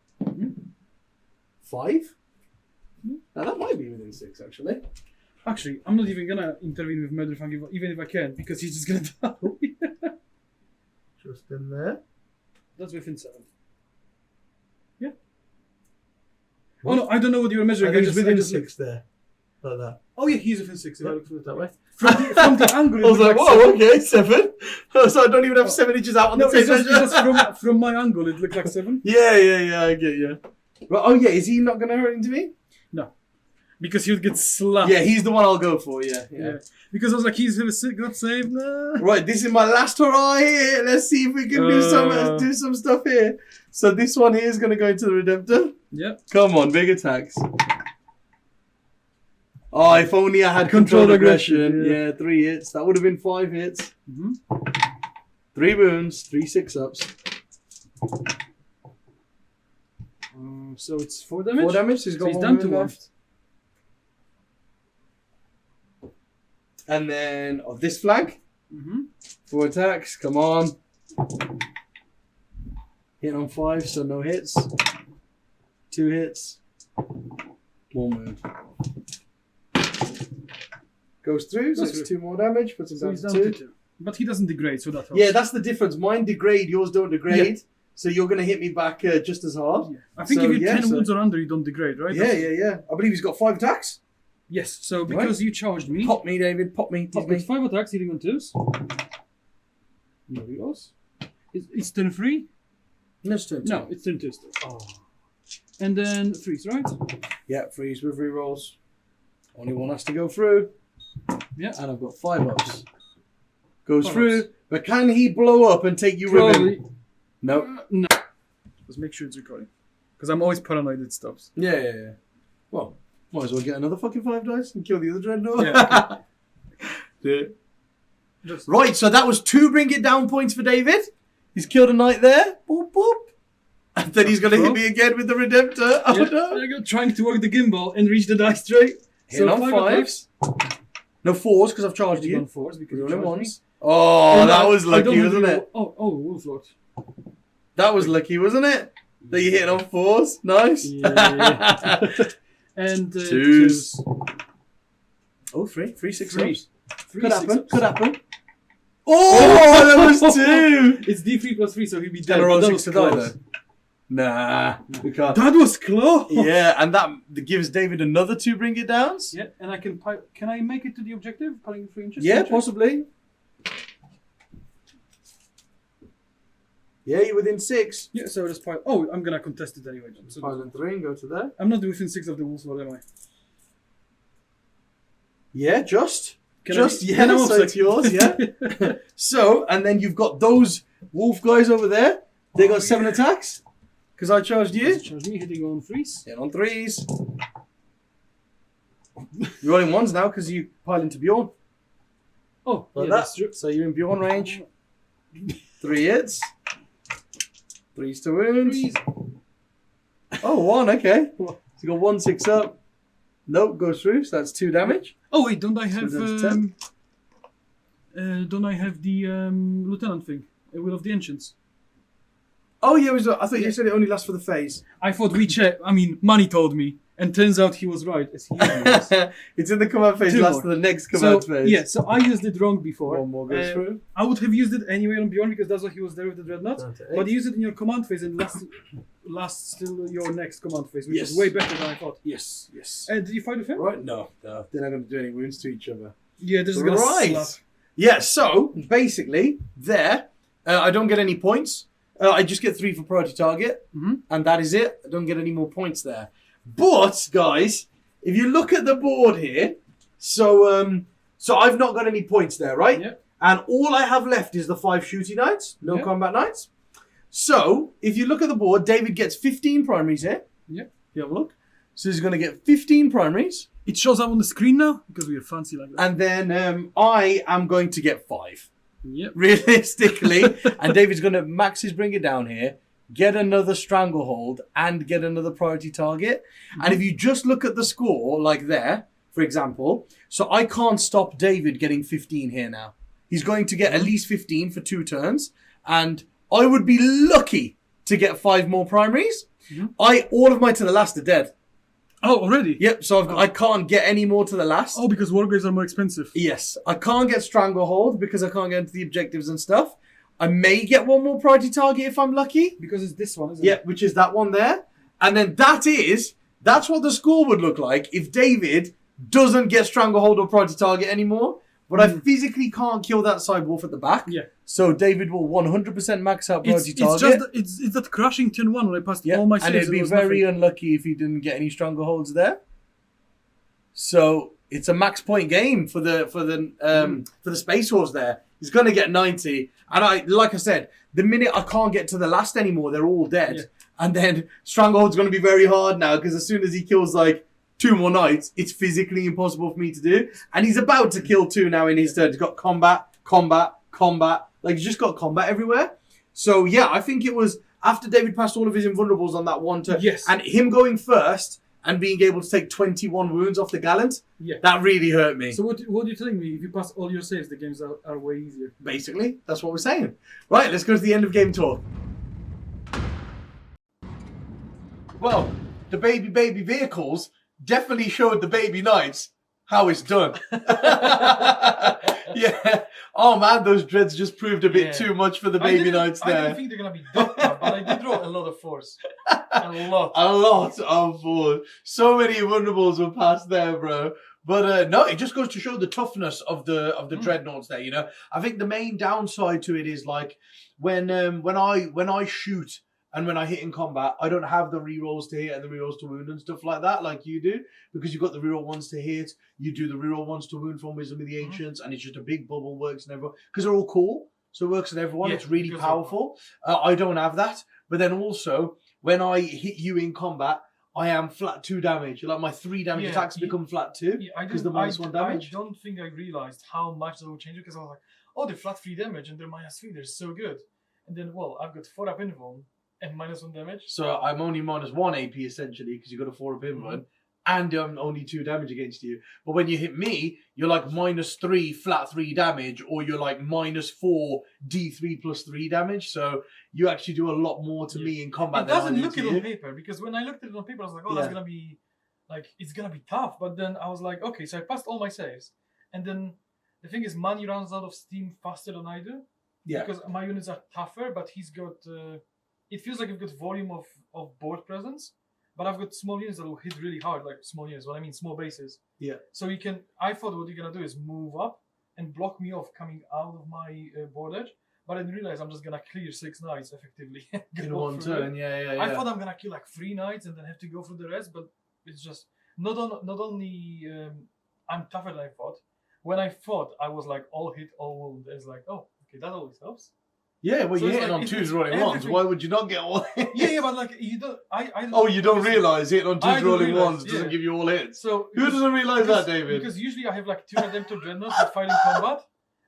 5? Now that might be within 6, actually. Actually, I'm not even going to intervene with Murderfang even if I can, because he's just going to die. Just in there. That's within 7. Yeah. What? Oh no, I don't know what you were measuring. I think it's within 6 there. Like that. Oh yeah, he's within 6 if I look through it That way. From the angle, I was like, whoa, okay, 7. So I don't even have 7 inches out on no, the tape it's measure. just from my angle, it looked like 7. Yeah, I get you. Right, oh yeah, is he not going to hurt into me? No. Because he would get slapped. Yeah, he's the one I'll go for, yeah. Because I was like, he's going to got saved. Nah. Right, this is my last hurrah here. Let's see if we can do some stuff here. So this one here is going to go into the Redemptor. Yeah. Come on, big attacks. Oh, if only I had controlled aggression. Yeah, 3 hits. That would have been 5 hits. 3 wounds, 3 6-ups. So it's 4 damage? 4 damage, so he's got he's 1 down wound to left. And then of this flank, 4 attacks. Come on. Hit on 5, so no hits. 2 hits. 1 wound. Goes through, so it's 2 more damage. Puts him So down he's to down 2. to 2. But he doesn't degrade, so that helps. Yeah, that's the difference. Mine degrade, yours don't degrade. So you're going to hit me back just as hard. Yeah. I think if you're 10 wounds or under, you don't degrade, right? Yeah. I believe he's got 5 attacks. Yes, so because you charged me... Pop me, David. Pop me. He's got 5 attacks, hitting on 2s. No reloads. It's turn 3? No, it's turn 2. No, it's turn 2 still. Oh. And then 3s, right? Yeah, freeze with rerolls. Only one has to go through. Yeah. And I've got 5 ups. Goes 5 through. ups. But can he blow up and take you with him? Nope. No. Let's make sure it's recording. Because I'm always paranoid it stops. Yeah. Well, might as well get another fucking 5 dice and kill the other Dreadnought. Yeah. Right, so that was 2 bring it down points for David. He's killed a knight there. Boop, boop. And then he's going to hit me again with the Redemptor. Oh no. There you go, trying to work the gimbal and reach the dice tray. Hitting on 5s. No 4s because I've charged you. On 4s because You're you only charged 1s. Oh, that was lucky, wasn't it? Oh, Wolflord. That was lucky, wasn't it? That you hit on 4s. Nice. Yeah. And 2s. Oh, 3 6 ups. Could happen. Oh, that was 2. It's D3 plus 3, so he'll be dead. And a roll That 6 was to die close. though. Nah, we can't. That was close. Yeah, and that gives David another 2 bring it downs. Yeah, and I can I make it to the objective? Piling 3 inches? Yeah, possibly. Yeah, you're within 6. Yeah, so just pile. Oh, I'm gonna contest it anyway. So Pile in 3 and go to there. I'm not within 6 of the Wolflord, am I? Yeah, just. Can Just, I, yeah, can I so it's yours, yeah. So, and then you've got those wolf guys over there. They got 7 attacks. Because I charged you. Charge me, hitting on 3s. Hit on 3s. You're rolling 1s now because you pile into Bjorn. Oh, Like yeah, that. that's true. So you're in Bjorn range. 3 hits. 3s to wounds. 3s. Oh, 1, okay. So you got 1 6 up. Nope, goes through, so that's 2 damage. Oh wait, don't I have So that's 10. don't I have the lieutenant thing? Will of the Ancients. Oh yeah, I thought you said it only lasts for the phase. I thought we checked. I mean, Money told me, and turns out he was right. As he was. It's in the command phase, 2 lasts more. to the next command phase. Yeah, so I used it wrong before. 1 more goes through. I would have used it anyway on Bjorn because that's what he was there with the Dreadnought. But you use it in your command phase and lasts till your next command phase, which is way better than I thought. Yes, yes. Did you fight with him? Right? No. They're not going to do any wounds to each other. Yeah, this is gonna slap. Yeah, so basically, there, I don't get any points. I just get 3 for priority target, and that is it. I don't get any more points there. But guys, if you look at the board here, so I've not got any points there, right? Yeah. And all I have left is the 5 shooting knights, no combat knights. So if you look at the board, David gets 15 primaries here. Yeah. You have a look. So he's going to get 15 primaries. It shows up on the screen now because we are fancy like that. And then I am going to get 5. Yep. Realistically. And David's going to max his bring it down here, get another stranglehold, and get another priority target. And if you just look at the score, like there, for example, so I can't stop David getting 15 here now. He's going to get at least 15 for 2 turns. And I would be lucky to get 5 more primaries. All of my to the last are dead. Oh, already? Yep, so I can't get any more to the last. Oh, because Wargraves are more expensive. Yes, I can't get Stranglehold because I can't get into the objectives and stuff. I may get 1 more priority target if I'm lucky. Because it's this one, isn't it? Yeah, which is that one there. And then that's what the score would look like if David doesn't get Stranglehold or priority target anymore. But I physically can't kill that side wolf at the back. Yeah. So David will 100% max out priority target. It's that crushing turn 1 when I passed all my saves. And it'd be very unlucky if he didn't get any Strangleholds there. So it's a max point game for the Space Wolves there. He's going to get 90. And like I said, the minute I can't get to the last anymore, they're all dead. Yeah. And then Stranglehold's going to be very hard now because as soon as he kills like 2 more knights, it's physically impossible for me to do. And he's about to kill 2 now in his turn. He's got combat. Like, he's just got combat everywhere. So, yeah, I think it was after David passed all of his invulnerables on that one turn. Yes. And him going first and being able to take 21 wounds off the Gallant, that really hurt me. So what are you telling me? If you pass all your saves, the games are way easier. Basically, that's what we're saying. Right, let's go to the end of game talk. Well, the baby vehicles definitely showed the baby knights how it's done. Yeah. Oh man, those dreads just proved a bit too much for the baby knights there. I didn't think they're gonna be that tough, but I did roll a lot of force. A lot of force. So many vulnerables were passed there, bro. But no, it just goes to show the toughness of the dreadnoughts there. You know, I think the main downside to it is like when I shoot. And when I hit in combat, I don't have the rerolls to hit and the rerolls to wound and stuff like that, like you do, because you've got the reroll ones to hit, you do the reroll ones to wound from Wisdom of the Ancients, and it's just a big bubble, works on everyone, because they're all cool, so it works on everyone, it's really powerful. I don't have that, but then also, when I hit you in combat, I am flat 2 damage, like my 3 damage attacks become flat 2, because the -1 damage. I don't think I realized how much that will change, because I was like, oh, they're flat 3 damage, and they're -3, they're so good. And then, well, I've got 4 up invuln, and -1 damage. So I'm only -1 AP essentially because you've got a 4 up invuln, and only 2 damage against you. But when you hit me, you're like -3 flat 3 damage, or you're like -4 D3 plus 3 damage. So you actually do a lot more to me in combat. It doesn't look it on paper, because when I looked at it on paper, I was like, oh, that's gonna be like, it's gonna be tough. But then I was like, okay, so I passed all my saves, and then the thing is, money runs out of steam faster than I do. Yeah. Because my units are tougher, but he's got. It feels like I've got volume of board presence, but I've got small units that will hit really hard, like small units, what I mean, small bases. Yeah. So you can, I thought what you're going to do is move up and block me off coming out of my board edge, but I didn't realize I'm just going to clear 6 knights effectively. In one turn, yeah. I thought I'm going to kill like 3 knights and then have to go through the rest, but it's just, not only I'm tougher than I thought. When I fought, I was like all hit, all wound. It's like, oh, okay, that always helps. Yeah, well, So you're it's hitting like, on it's twos rolling ones. everything. Why would you not get all hits? Yeah, but like you don't. I Oh, you don't realise hitting on I twos don't rolling realise, ones doesn't yeah. give you all hits. So Who doesn't realise that, David? Because usually I have like 2 Redemptor Dreadnoughts that fight in combat,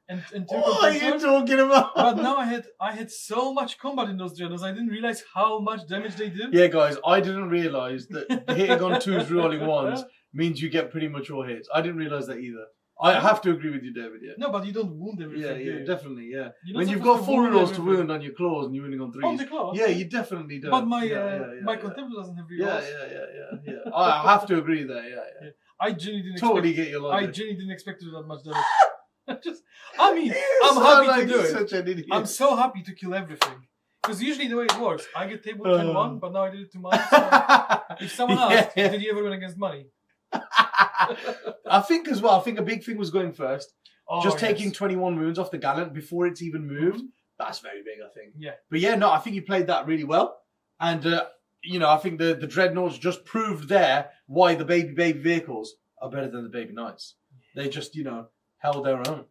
and 2 What are you Compressors. talking about? But now I had so much combat in those Dreadnoughts, I didn't realize how much damage they did. Yeah, guys, I didn't realise that hitting on twos rolling ones means you get pretty much all hits. I didn't realise that either. I have to agree with you, David. Yeah. No, but you don't wound everything. Yeah, do yeah, you? definitely, yeah. You're not When you've supposed got to 4 wound rolls to everything. wound on your claws and you're winning on 3s. On the claws. Yeah, you definitely do. But my yeah. Contemptor doesn't have Yeah, rerolls. yeah. I have to agree there. Yeah. I genuinely didn't Totally expect. get your I logic. genuinely didn't expect to do that much damage. I mean, You I'm sound happy like to do you're it. Such an idiot. I'm so happy to kill everything. Because usually the way it works, I get table 10-1, but now I did it to mine. So if someone asks, did you ever win against money? I think as well. I think a big thing was going first. Oh, Just yes. taking 21 wounds off the Gallant before it's even moved. That's very big, I think. Yeah. But yeah, no, I think you played that really well. And, I think the Dreadnoughts just proved there why the baby vehicles are better than the baby knights. They just, held their own.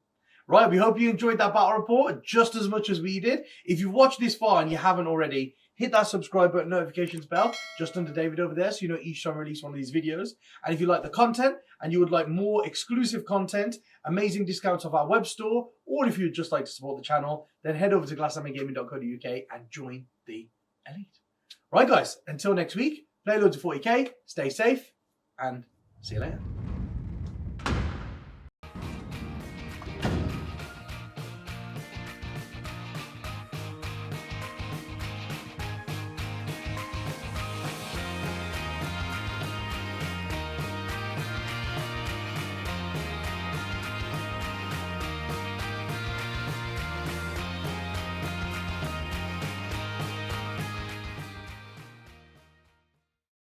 Right, we hope you enjoyed that battle report just as much as we did. If you've watched this far and you haven't already, hit that subscribe button, notifications bell, just under David over there, so you know each time I release one of these videos. And if you like the content and you would like more exclusive content, amazing discounts off our web store, or if you'd just like to support the channel, then head over to glasshammergaming.co.uk and join the elite. Right, guys, until next week, play loads of 40k, stay safe, and see you later.